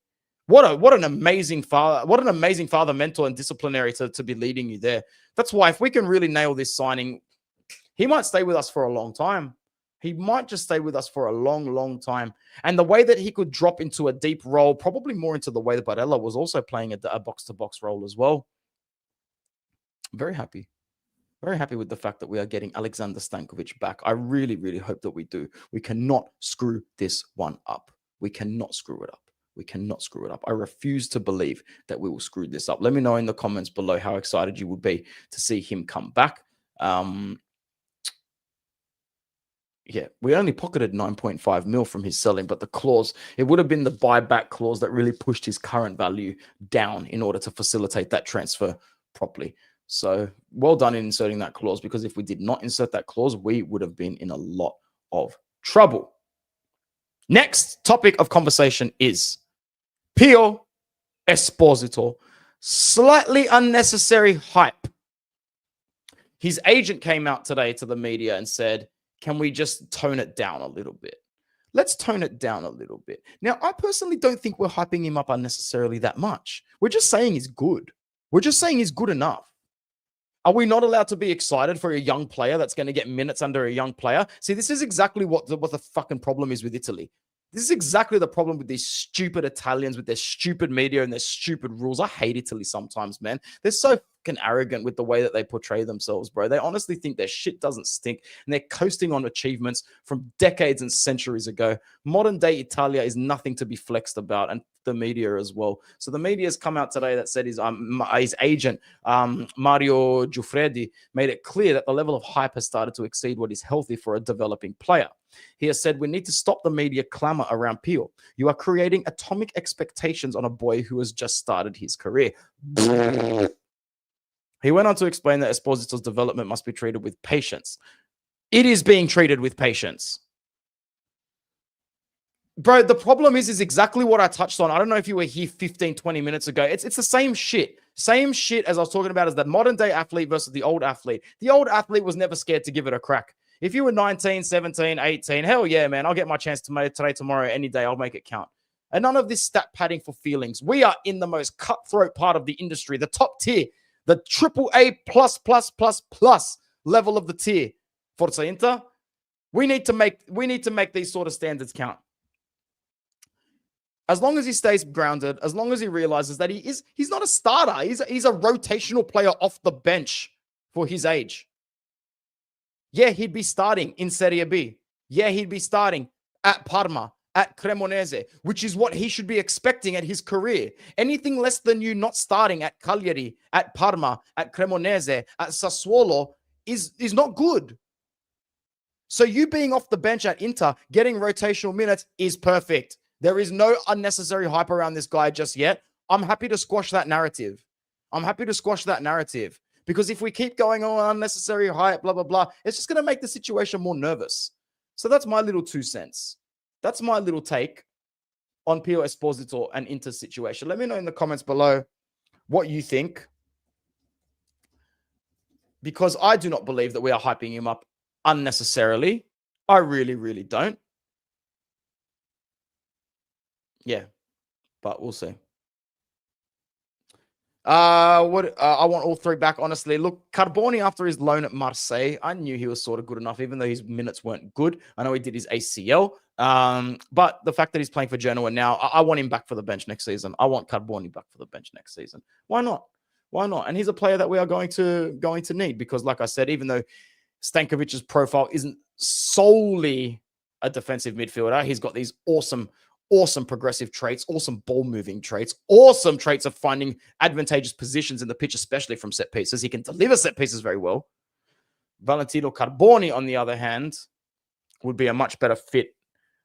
What an amazing father. What an amazing father, mentor, and disciplinary to be leading you there. That's why if we can really nail this signing, he might stay with us for a long time. He might just stay with us for a long, long time. And the way that he could drop into a deep role, probably more into the way that Barella was also playing a box-to-box role as well. Very happy. Very happy with the fact that we are getting Alexander Stankovic back. I really, really hope that we do. We cannot screw this one up. We cannot screw it up. We cannot screw it up. I refuse to believe that we will screw this up. Let me know in the comments below how excited you would be to see him come back. Yeah, we only pocketed 9.5 mil from his selling, but the clause, it would have been the buyback clause that really pushed his current value down in order to facilitate that transfer properly. So well done in inserting that clause, because if we did not insert that clause, we would have been in a lot of trouble. Next topic of conversation is Pio Esposito. Slightly unnecessary hype. His agent came out today to the media and said, can we just tone it down a little bit? Let's tone it down a little bit. Now, I personally don't think we're hyping him up unnecessarily that much. We're just saying he's good. We're just saying he's good enough. Are we not allowed to be excited for a young player that's going to get minutes under a young player? See, this is exactly what the fucking problem is with Italy. This is exactly the problem with these stupid Italians, with their stupid media and their stupid rules. I hate Italy sometimes, man. They're so fucking arrogant with the way that they portray themselves, bro. They honestly think their shit doesn't stink, and they're coasting on achievements from decades and centuries ago. Modern day Italia is nothing to be flexed about, and the media as well. So the media has come out today that said his agent, Mario Giuffredi, made it clear that the level of hype has started to exceed what is healthy for a developing player. He has said, we need to stop the media clamor around Pio. You are creating atomic expectations on a boy who has just started his career. He went on to explain that Esposito's development must be treated with patience. It is being treated with patience. Bro, the problem is exactly what I touched on. I don't know if you were here 15, 20 minutes ago. It's the same shit. Same shit as I was talking about as the modern day athlete versus the old athlete. The old athlete was never scared to give it a crack. If you were 19, 17, 18, hell yeah, man, I'll get my chance today, tomorrow, any day. I'll make it count. And none of this stat padding for feelings. We are in the most cutthroat part of the industry, the top tier, the AAA plus level of the tier. Forza Inter. We need to make these sort of standards count. As long as he stays grounded, as long as he realizes that he's not a starter. He's a rotational player off the bench for his age. Yeah, he'd be starting in Serie B. Yeah, he'd be starting at Parma, at Cremonese, which is what he should be expecting at his career. Anything less than you not starting at Cagliari, at Parma, at Cremonese, at Sassuolo is not good. So you being off the bench at Inter, getting rotational minutes is perfect. There is no unnecessary hype around this guy just yet. I'm happy to squash that narrative. Because if we keep going on unnecessary hype, blah, blah, blah, it's just going to make the situation more nervous. So that's my little 2 cents. That's my little take on Pio Esposito and Inter's situation. Let me know in the comments below what you think, because I do not believe that we are hyping him up unnecessarily. I really, really don't. Yeah, but we'll see. I want all three back, honestly. Look, Carboni, after his loan at Marseille, I knew he was sort of good enough, even though his minutes weren't good. I know he did his ACL. But the fact that he's playing for Genoa now, I want him back for the bench next season. I want Carboni back for the bench next season. Why not? Why not? And he's a player that we are going to need, because, like I said, even though Stankovic's profile isn't solely a defensive midfielder, he's got these awesome progressive traits, awesome ball moving traits, awesome traits of finding advantageous positions in the pitch, especially from set pieces. He can deliver set pieces very well. Valentino Carboni, on the other hand, would be a much better fit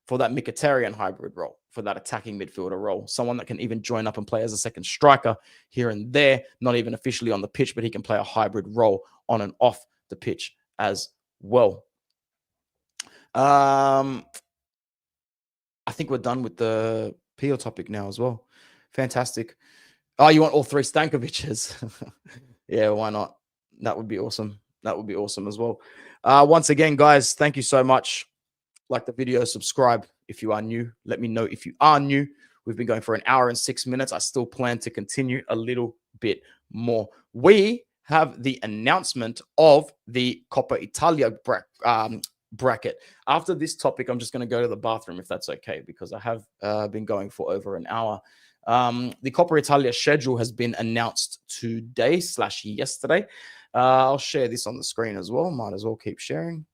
for that Mkhitaryan hybrid role, for that attacking midfielder role. Someone that can even join up and play as a second striker here and there, not even officially on the pitch, but he can play a hybrid role on and off the pitch as well. I think we're done with the Pio topic now as well. Fantastic. Oh, you want all three Stankovic's? Yeah, why not? That would be awesome. That would be awesome as well. Once again, guys, thank you so much. Like the video, subscribe if you are new. Let me know if you are new. We've been going for an hour and 6 minutes. I still plan to continue a little bit more. We have the announcement of the Coppa Italia bracket. After this topic, I'm just going to go to the bathroom, if that's okay, because I have been going for over an hour. The Coppa Italia schedule has been announced today/yesterday. I'll share this on the screen as well. Might as well keep sharing.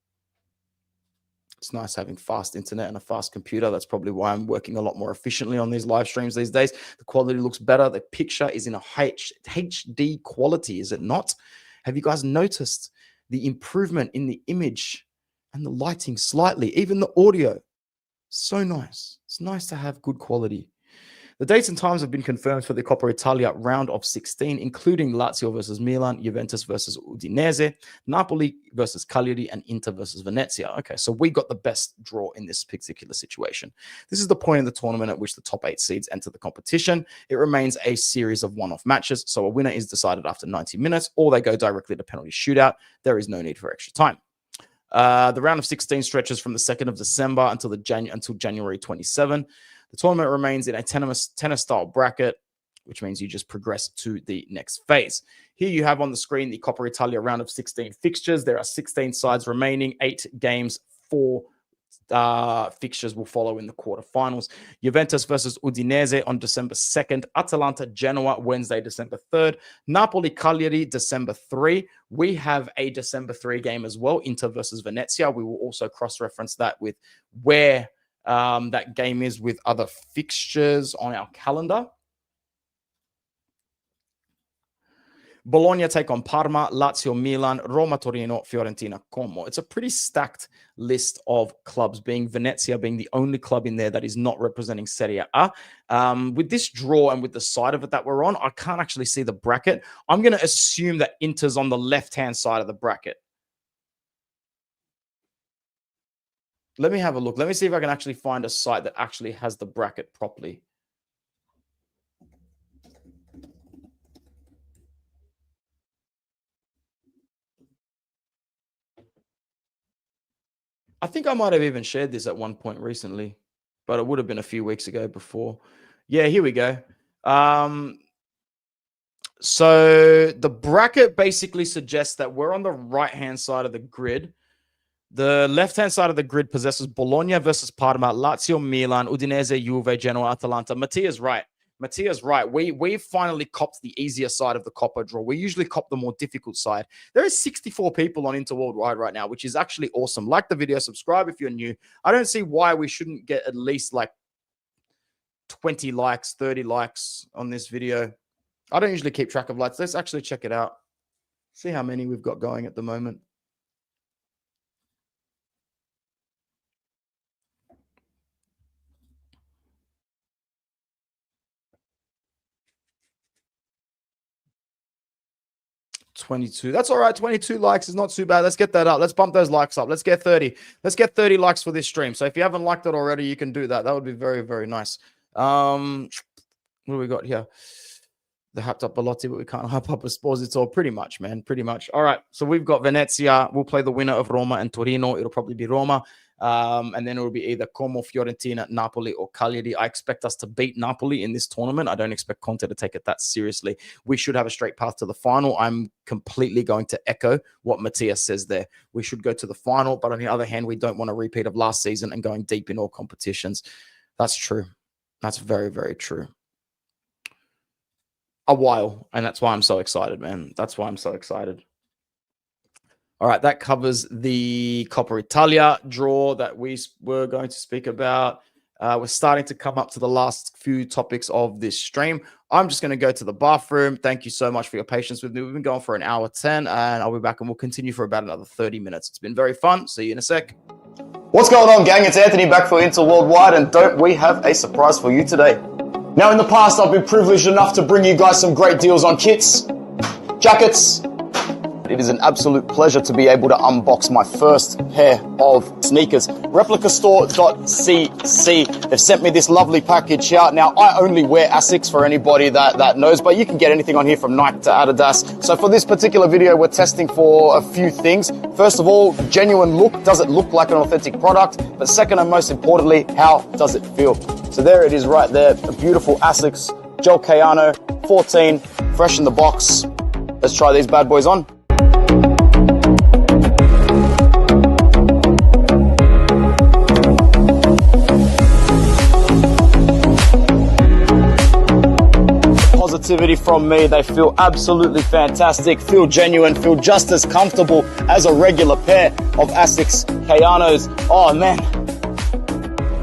It's nice having fast internet and a fast computer. That's probably why I'm working a lot more efficiently on these live streams these days. The quality looks better. The picture is in a HD quality, is it not? Have you guys noticed the improvement in the image and the lighting slightly? Even the audio. So nice. It's nice to have good quality. The dates and times have been confirmed for the Coppa Italia round of 16, including Lazio versus Milan, Juventus versus Udinese, Napoli versus Cagliari, and Inter versus Venezia. Okay, so we got the best draw in this particular situation. This is the point in the tournament at which the top 8 seeds enter the competition. It remains a series of one-off matches, so a winner is decided after 90 minutes, or they go directly to penalty shootout. There is no need for extra time. The round of 16 stretches from the 2nd of December until January 27. The tournament remains in a tennis-style bracket, which means you just progress to the next phase. Here you have on the screen the Coppa Italia round of 16 fixtures. There are 16 sides remaining, 8 games, 4 fixtures will follow in the quarterfinals. Juventus versus Udinese on December 2nd. Atalanta Genoa Wednesday, December 3rd. Napoli Cagliari December 3. We have a December 3 game as well, Inter versus Venezia. We will also cross-reference that with where that game is with other fixtures on our calendar. Bologna take on Parma, Lazio, Milan, Roma, Torino, Fiorentina, Como. It's a pretty stacked list of clubs, being Venezia being the only club in there that is not representing Serie A. With this draw and with the side of it that we're on, I can't actually see the bracket. I'm going to assume that Inter's on the left-hand side of the bracket. Let me have a look. Let me see if I can actually find a site that actually has the bracket properly. I think I might have even shared this at one point recently, but it would have been a few weeks ago before. Yeah, here we go. So the bracket basically suggests that we're on the right-hand side of the grid. The left-hand side of the grid possesses Bologna versus Parma, Lazio, Milan, Udinese, Juve, Genoa, Atalanta. Mattia's right. We finally copped the easier side of the Coppa draw. We usually cop the more difficult side. There is 64 people on Inter Worldwide right now, which is actually awesome. Like the video, subscribe if you're new. I don't see why we shouldn't get at least like 20 likes, 30 likes on this video. I don't usually keep track of likes. Let's actually check it out. See how many we've got going at the moment. 22. That's all right. 22 likes is not too bad. Let's get that up. Let's bump those likes up. Let's get 30. Let's get 30 likes for this stream. So if you haven't liked it already, you can do that. That would be very, very nice. What do we got here? The hyped up Belotti, but we can't hype up Esposito. Pretty much, man. Pretty much. All right. So we've got Venezia. We'll play the winner of Roma and Torino. It'll probably be Roma. And then it will be either Como, Fiorentina, Napoli, or Cagliari. I expect us to beat Napoli in this tournament. I don't expect Conte to take it that seriously. We should have a straight path to the final. I'm completely going to echo what Matthias says there. We should go to the final, but on the other hand, we don't want a repeat of last season and going deep in all competitions. That's true. That's very, very true. A while, and that's why I'm so excited, man. That's why I'm so excited. All right, that covers the Coppa Italia draw that we were going to speak about. We're starting to come up to the last few topics of this stream. I'm just going to go to the bathroom. Thank you so much for your patience with me. We've been going for an hour 10, and I'll be back, and we'll continue for about another 30 minutes. It's been very fun. See you in a sec. What's going on, gang? It's Anthony back for Inter Worldwide, and don't we have a surprise for you today? Now, in the past, I've been privileged enough to bring you guys some great deals on kits, jackets. It is an absolute pleasure to be able to unbox my first pair of sneakers. replicastore.cc. They've sent me this lovely package here. Now, I only wear Asics for anybody that knows, but you can get anything on here from Nike to Adidas. So for this particular video, we're testing for a few things. First of all, genuine look. Does it look like an authentic product? But second and most importantly, how does it feel? So there it is right there. A beautiful Asics Gel Kayano 14, fresh in the box. Let's try these bad boys on. Positivity from me. They feel absolutely fantastic, feel genuine, feel just as comfortable as a regular pair of Asics Kayanos. Oh man,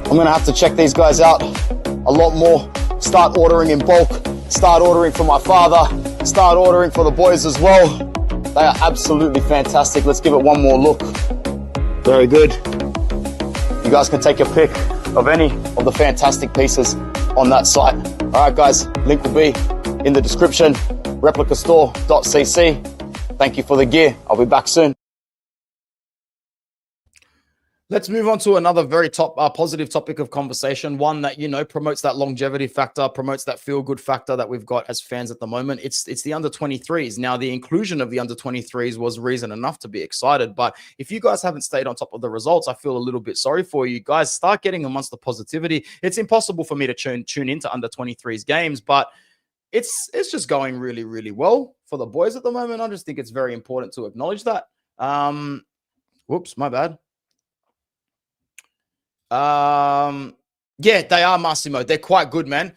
I'm gonna have to check these guys out a lot more. Start ordering in bulk, start ordering for my father, start ordering for the boys as well. They are absolutely fantastic. Let's give it one more look. Very good. You guys can take your pick of any of the fantastic pieces on that site. All right, guys, link will be in the description, replicastore.cc. Thank you for the gear. I'll be back soon. Let's move on to another very positive topic of conversation, one that, you know, promotes that longevity factor, promotes that feel-good factor that we've got as fans at the moment. It's the under-23s. Now, the inclusion of the under-23s was reason enough to be excited, but if you guys haven't stayed on top of the results, I feel a little bit sorry for you. Guys, start getting amongst the positivity. It's impossible for me to tune into under-23s games, but it's just going really, really well for the boys at the moment. I just think it's very important to acknowledge that. Whoops, my bad. Yeah, they are, Massimo. They're quite good, man.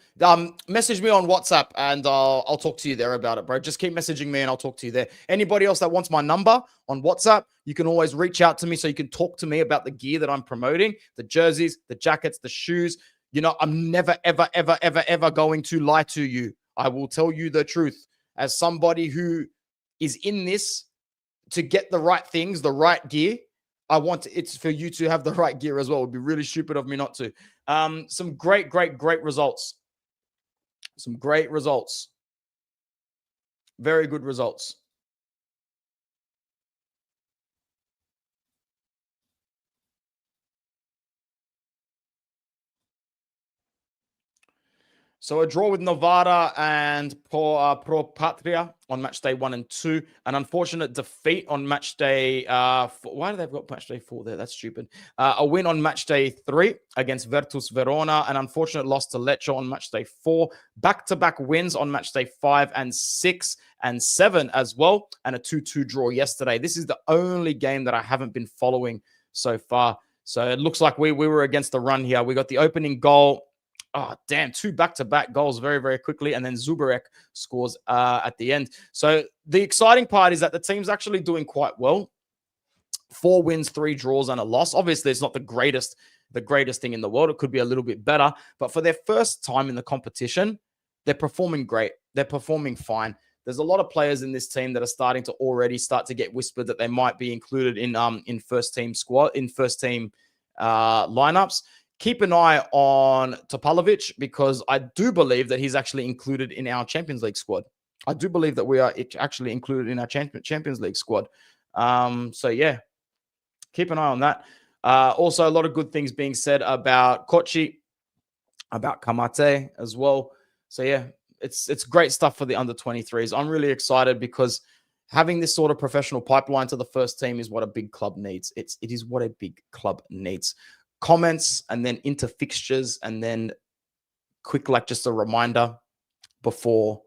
Message me on WhatsApp and I'll talk to you there about it, bro. Just keep messaging me and I'll talk to you there. Anybody else that wants my number on WhatsApp, you can always reach out to me so you can talk to me about the gear that I'm promoting, the jerseys, the jackets, the shoes. You know, I'm never, ever, ever, ever, ever going to lie to you. I will tell you the truth. As somebody who is in this to get the right things, the right gear, I want it's for you to have the right gear as well. It would be really stupid of me not to. Some great results. Some great results. Very good results. So a draw with Novara and Pro Patria on match day 1 and 2. An unfortunate defeat on match day 4. Why do they have got match day 4 there? That's stupid. A win on match day 3 against Virtus Verona. An unfortunate loss to Lecce on match day 4. Back-to-back wins on match day 5 and 6 and 7 as well. And a 2-2 draw yesterday. This is the only game that I haven't been following so far. So it looks like we were against the run here. We got the opening goal. Oh, damn, 2 back-to-back goals very, very quickly. And then Zubarek scores at the end. So the exciting part is that the team's actually doing quite well. 4 wins, 3 draws, and a loss. Obviously, it's not the greatest thing in the world. It could be a little bit better. But for their first time in the competition, they're performing great. They're performing fine. There's a lot of players in this team that are starting to already start to get whispered that they might be included in first team lineups. Keep an eye on Topalovic because I do believe that he's actually included in our Champions League squad. I do believe that we are actually included in our Champions League squad. So yeah, keep an eye on that. Also, a lot of good things being said about Kochi, about Kamate as well. So yeah, it's great stuff for the under 23s. I'm really excited because having this sort of professional pipeline to the first team is what a big club needs. It is what a big club needs. Comments and then into fixtures, and then quick, like just a reminder before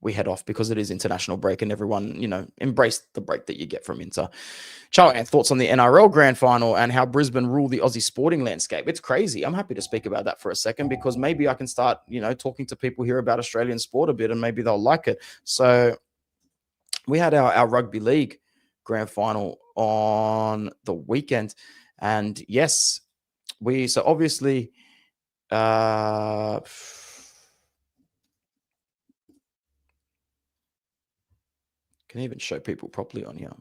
we head off, because it is international break and everyone, embrace the break that you get from Inter. Ciao, and thoughts on the NRL grand final and how Brisbane rule the Aussie sporting landscape. It's crazy. I'm happy to speak about that for a second, because maybe I can start, talking to people here about Australian sport a bit, and maybe they'll like it. So we had our rugby league grand final on the weekend, and yes, so obviously, can even show people properly on here.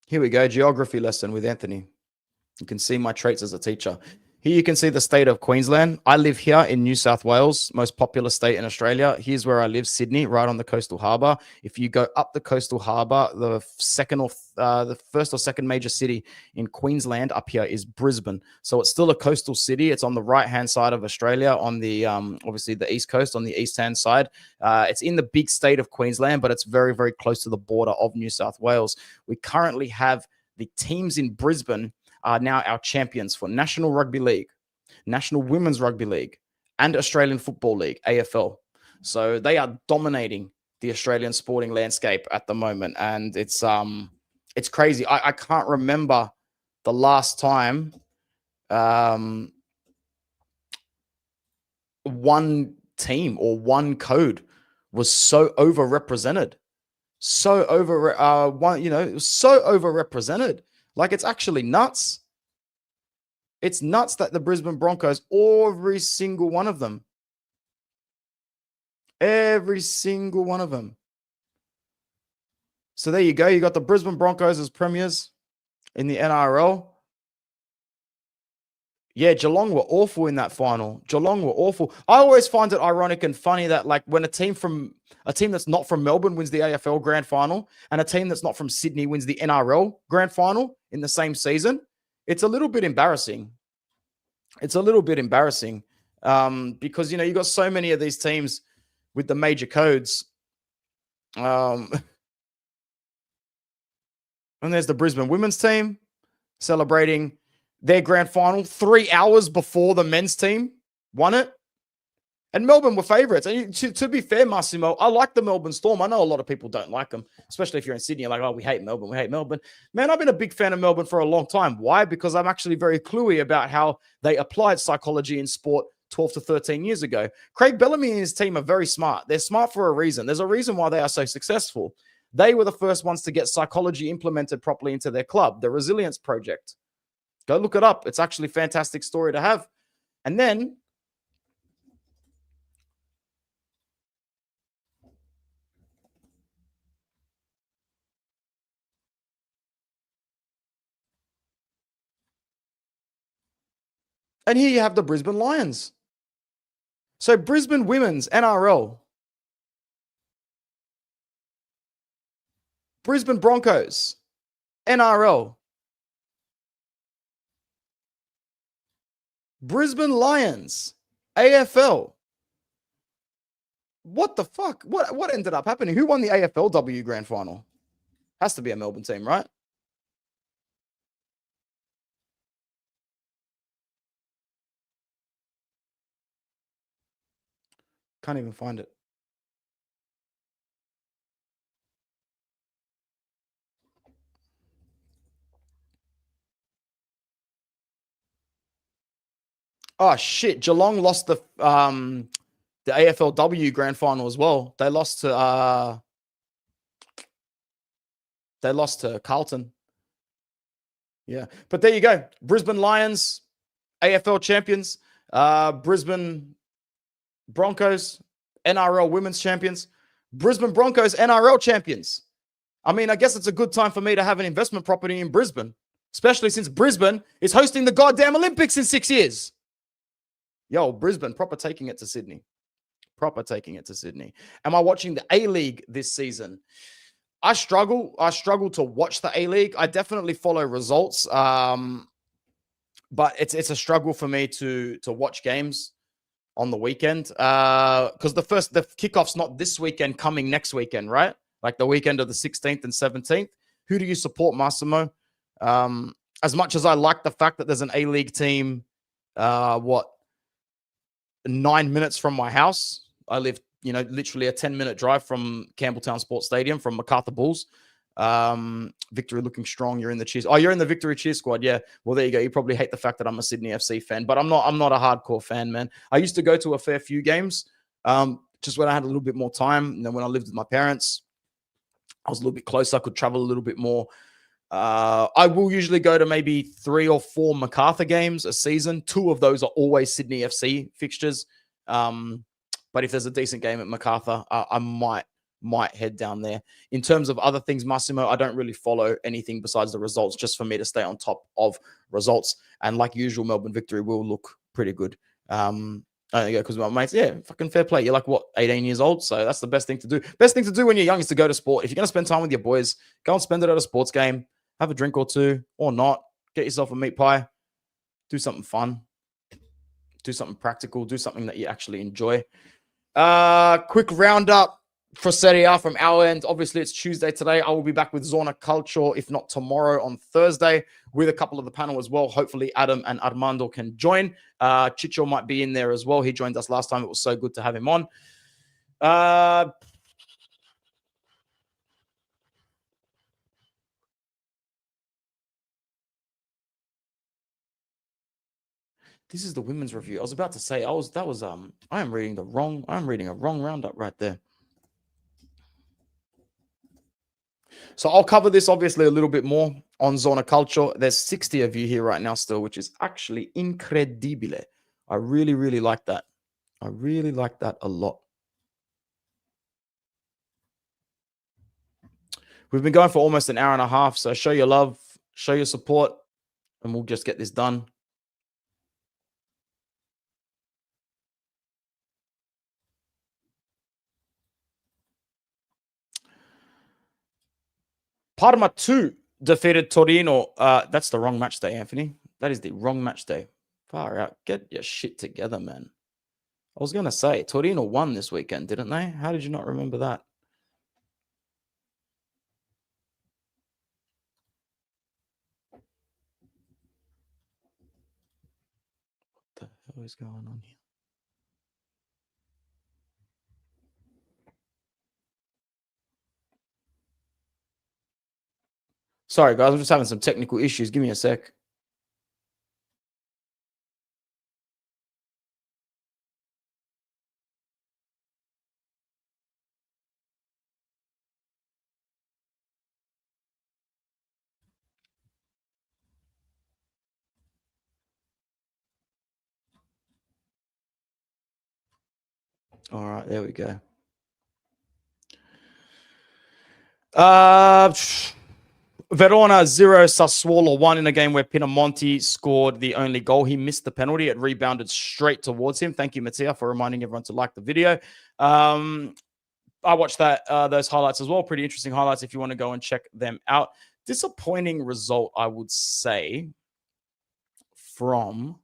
Here we go, geography lesson with Anthony. You can see my traits as a teacher. Here you can see the state of Queensland. I live here in New South Wales, most popular state in Australia. Here's where I live, Sydney, right on the coastal harbour. If you go up the coastal harbour, the first or second major city in Queensland up here is Brisbane. So it's still a coastal city. It's on the right-hand side of Australia, on the obviously the east coast, on the east-hand side. It's in the big state of Queensland, but it's very, very close to the border of New South Wales. We currently have the teams in Brisbane are now our champions for National Rugby League, National Women's Rugby League, and Australian Football League, AFL. So they are dominating the Australian sporting landscape at the moment, and it's crazy. I can't remember the last time one team or one code was so overrepresented. So overrepresented. Like, it's actually nuts. It's nuts that the Brisbane Broncos, every single one of them. So there you go. You got the Brisbane Broncos as premiers in the NRL. Yeah, Geelong were awful in that final. Geelong were awful. I always find it ironic and funny that, like, when a team that's not from Melbourne wins the AFL grand final, and a team that's not from Sydney wins the NRL grand final in the same season, it's a little bit embarrassing. Because, you got so many of these teams with the major codes. And there's the Brisbane women's team celebrating their grand final 3 hours before the men's team won it. And Melbourne were favourites. And to be fair, Massimo, I like the Melbourne Storm. I know a lot of people don't like them, especially if you're in Sydney. You're like, oh, we hate Melbourne. Man, I've been a big fan of Melbourne for a long time. Why? Because I'm actually very cluey about how they applied psychology in sport 12 to 13 years ago. Craig Bellamy and his team are very smart. They're smart for a reason. There's a reason why they are so successful. They were the first ones to get psychology implemented properly into their club, the Resilience Project. Go look it up. It's actually a fantastic story to have. And then here you have the Brisbane Lions. So Brisbane Women's NRL. Brisbane Broncos NRL. Brisbane Lions AFL. What the fuck? What ended up happening? Who won the AFLW grand final? Has to be a Melbourne team, right? Can't even find it. Oh shit! Geelong lost the AFLW grand final as well. They lost to Carlton. Yeah, but there you go. Brisbane Lions, AFL champions. Brisbane Broncos, NRL women's champions. Brisbane Broncos, NRL champions. I mean, I guess it's a good time for me to have an investment property in Brisbane, especially since Brisbane is hosting the goddamn Olympics in 6 years. Yo, Brisbane, proper taking it to Sydney. Proper taking it to Sydney. Am I watching the A-League this season? I struggle to watch the A-League. I definitely follow results. But it's a struggle for me to watch games on the weekend. Because the kickoff's not this weekend, coming next weekend, right? Like the weekend of the 16th and 17th. Who do you support, Massimo? As much as I like the fact that there's an A-League team, 9 minutes from my house. I live, literally a 10-minute drive from Campbelltown Sports Stadium, from MacArthur Bulls. Victory looking strong. You're in the cheers. Oh, you're in the Victory cheer squad. Yeah. Well, there you go. You probably hate the fact that I'm a Sydney FC fan, but I'm not a hardcore fan, man. I used to go to a fair few games, just when I had a little bit more time. And then when I lived with my parents, I was a little bit closer. I could travel a little bit more. I will usually go to maybe 3 or 4 MacArthur games a season. 2 of those are always Sydney FC fixtures. But if there's a decent game at MacArthur, I might head down there. In terms of other things, Massimo, I don't really follow anything besides the results, just for me to stay on top of results. And like usual, Melbourne Victory will look pretty good. Because my mates, fucking fair play. You're like, what, 18 years old? So that's the best thing to do. Best thing to do when you're young is to go to sport. If you're going to spend time with your boys, go and spend it at a sports game. Have a drink or two, or not. Get yourself a meat pie. Do something fun. Do something practical. Do something that you actually enjoy. Quick roundup for Serie A from our end. Obviously, it's Tuesday today. I will be back with Zona Culture, if not tomorrow, on Thursday, with a couple of the panel as well. Hopefully, Adam and Armando can join. Chicho might be in there as well. He joined us last time. It was so good to have him on. This is the women's review. I was about to say, I am reading a wrong roundup right there. So I'll cover this obviously a little bit more on Zona Culture. There's 60 of you here right now still, which is actually incredibile. I really, really like that. I really like that a lot. We've been going for almost an hour and a half, so show your love, show your support, and we'll just get this done. Parma 2 defeated Torino. That's the wrong match day, Anthony. That is the wrong match day. Far out. Get your shit together, man. I was going to say, Torino won this weekend, didn't they? How did you not remember that? What the hell is going on here? Sorry, guys. I'm just having some technical issues. Give me a sec. All right, there we go. Verona 0, Sassuolo 1 in a game where Pinamonti scored the only goal. He missed the penalty. It rebounded straight towards him. Thank you, Mattia, for reminding everyone to like the video. I watched those highlights as well. Pretty interesting highlights if you want to go and check them out. Disappointing result, I would say, from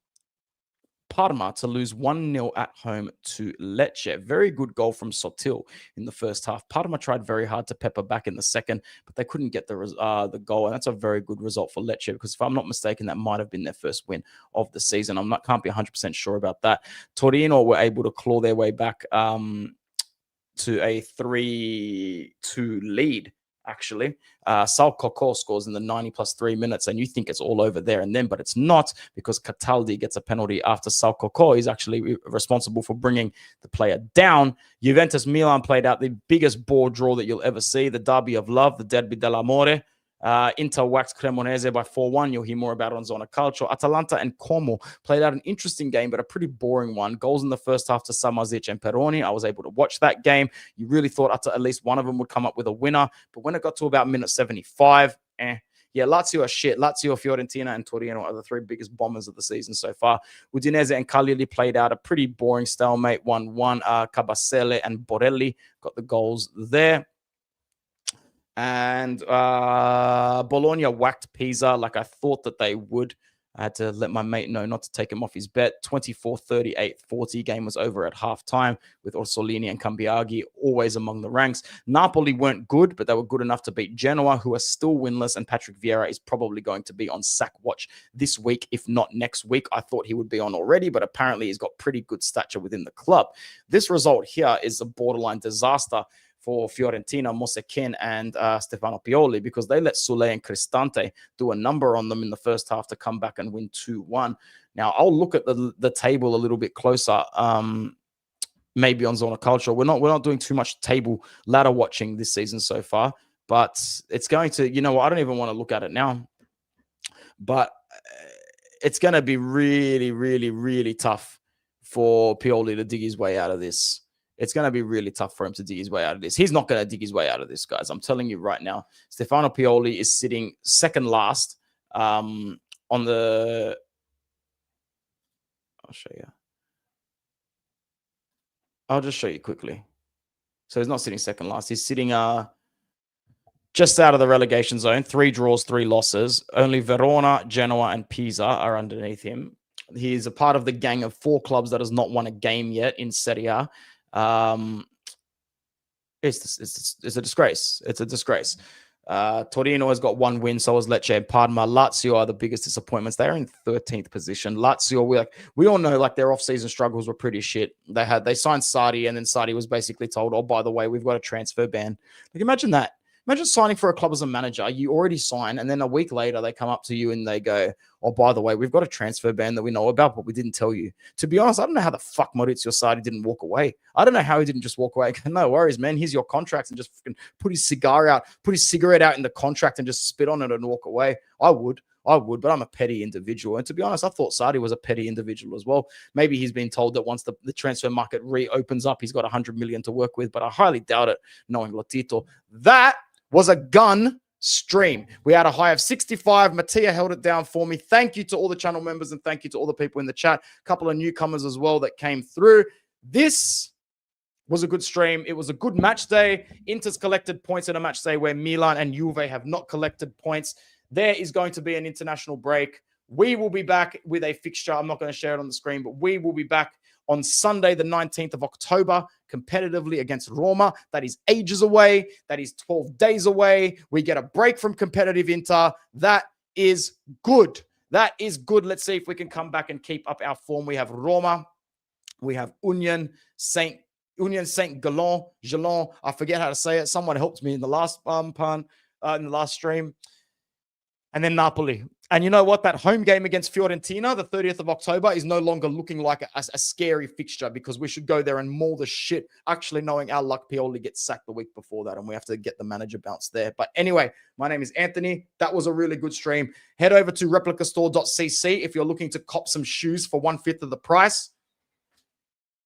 Parma to lose 1-0 at home to Lecce. Very good goal from Sotil in the first half. Parma tried very hard to pepper back in the second, but they couldn't get the goal, and that's a very good result for Lecce because if I'm not mistaken, that might have been their first win of the season. Can't be 100% sure about that. Torino were able to claw their way back to a 3-2 lead. Actually, Sal Coco scores in the 90 plus 3 minutes, and you think it's all over there and then, but it's not because Cataldi gets a penalty after Sal Coco is actually responsible for bringing the player down. Juventus Milan played out the biggest ball draw that you'll ever see, the derby of love, the derby dell'amore. Inter waxed Cremonese by 4-1. You'll hear more about it on Zona Calcio. Atalanta and Como played out an interesting game, but a pretty boring one. Goals in the first half to Samazic and Peroni. I was able to watch that game. You really thought at least one of them would come up with a winner. But when it got to about minute 75, yeah, Lazio are shit. Lazio, Fiorentina, and Torino are the three biggest bombers of the season so far. Udinese and Cagliari played out a pretty boring stalemate, 1-1. Cabasele and Borelli got the goals there. And Bologna whacked Pisa like I thought that they would. I had to let my mate know not to take him off his bet. 24-38-40. Game was over at halftime with Orsolini and Cambiaghi always among the ranks. Napoli weren't good, but they were good enough to beat Genoa, who are still winless, and Patrick Vieira is probably going to be on sack watch this week, if not next week. I thought he would be on already, but apparently he's got pretty good stature within the club. This result here is a borderline disaster for Fiorentina, Mosekin, and Stefano Pioli, because they let Sule and Cristante do a number on them in the first half to come back and win 2-1. Now, I'll look at the table a little bit closer, maybe on Zona Culture. We're not doing too much table ladder watching this season so far, but it's going to, you know what, I don't even want to look at it now, but it's going to be really, really, really tough for Pioli to dig his way out of this. It's going to be really tough for him to dig his way out of this. He's not going to dig his way out of this, guys. I'm telling you right now. Stefano Pioli is sitting second last on the... I'll show you. I'll just show you quickly. So he's not sitting second last. He's sitting just out of the relegation zone. 3 draws, 3 losses. Only Verona, Genoa, and Pisa are underneath him. He is a part of the gang of 4 clubs that has not won a game yet in Serie A. It's a disgrace. It's a disgrace. Torino has got 1 win, so has Lecce and Parma. Lazio are the biggest disappointments. They're in 13th position. Lazio, we all know their off-season struggles were pretty shit. They signed Sardi, and then Sardi was basically told, oh, by the way, we've got a transfer ban. Imagine that. Imagine signing for a club as a manager. You already sign, and then a week later they come up to you and they go, oh, by the way, we've got a transfer ban that we know about, but we didn't tell you. To be honest, I don't know how the fuck Maurizio Sarri didn't walk away. I don't know how he didn't just walk away. No worries, man. Here's your contract, and just put his cigarette out in the contract and just spit on it and walk away. I would, but I'm a petty individual. And to be honest, I thought Sardi was a petty individual as well. Maybe he's been told that once the transfer market reopens up, he's got 100 million to work with, but I highly doubt it, knowing Lotito. That was a gun stream. We had a high of 65. Mattia held it down for me. Thank you to all the channel members, and thank you to all the people in the chat. A couple of newcomers as well that came through. This was a good stream. It was a good match day. Inter's collected points in a match day where Milan and Juve have not collected points. There is going to be an international break. We will be back with a fixture. I'm not going to share it on the screen, but we will be back on Sunday, the 19th of October, competitively against Roma. That is ages away. That is 12 days away. We get a break from competitive Inter. That is good. That is good. Let's see if we can come back and keep up our form. We have Roma. We have Union Saint Galon. I forget how to say it. Someone helped me in the last in the last stream. And then Napoli. And you know what? That home game against Fiorentina, the 30th of October, is no longer looking like a scary fixture, because we should go there and maul the shit, actually knowing our luck Pioli gets sacked the week before that, and we have to get the manager bounced there. But anyway, my name is Anthony. That was a really good stream. Head over to replicastore.cc if you're looking to cop some shoes for 1/5 of the price.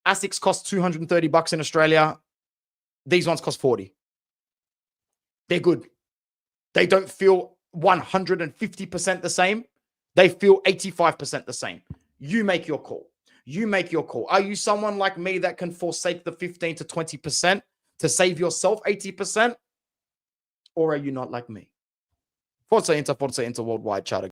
Asics cost $230 in Australia. These ones cost 40. They're good. They don't feel 150% the same. They feel 85% the same. You make your call. You make your call. Are you someone like me that can forsake the 15 to 20% to save yourself 80%? Or are you not like me? Forza Inter Worldwide, chat.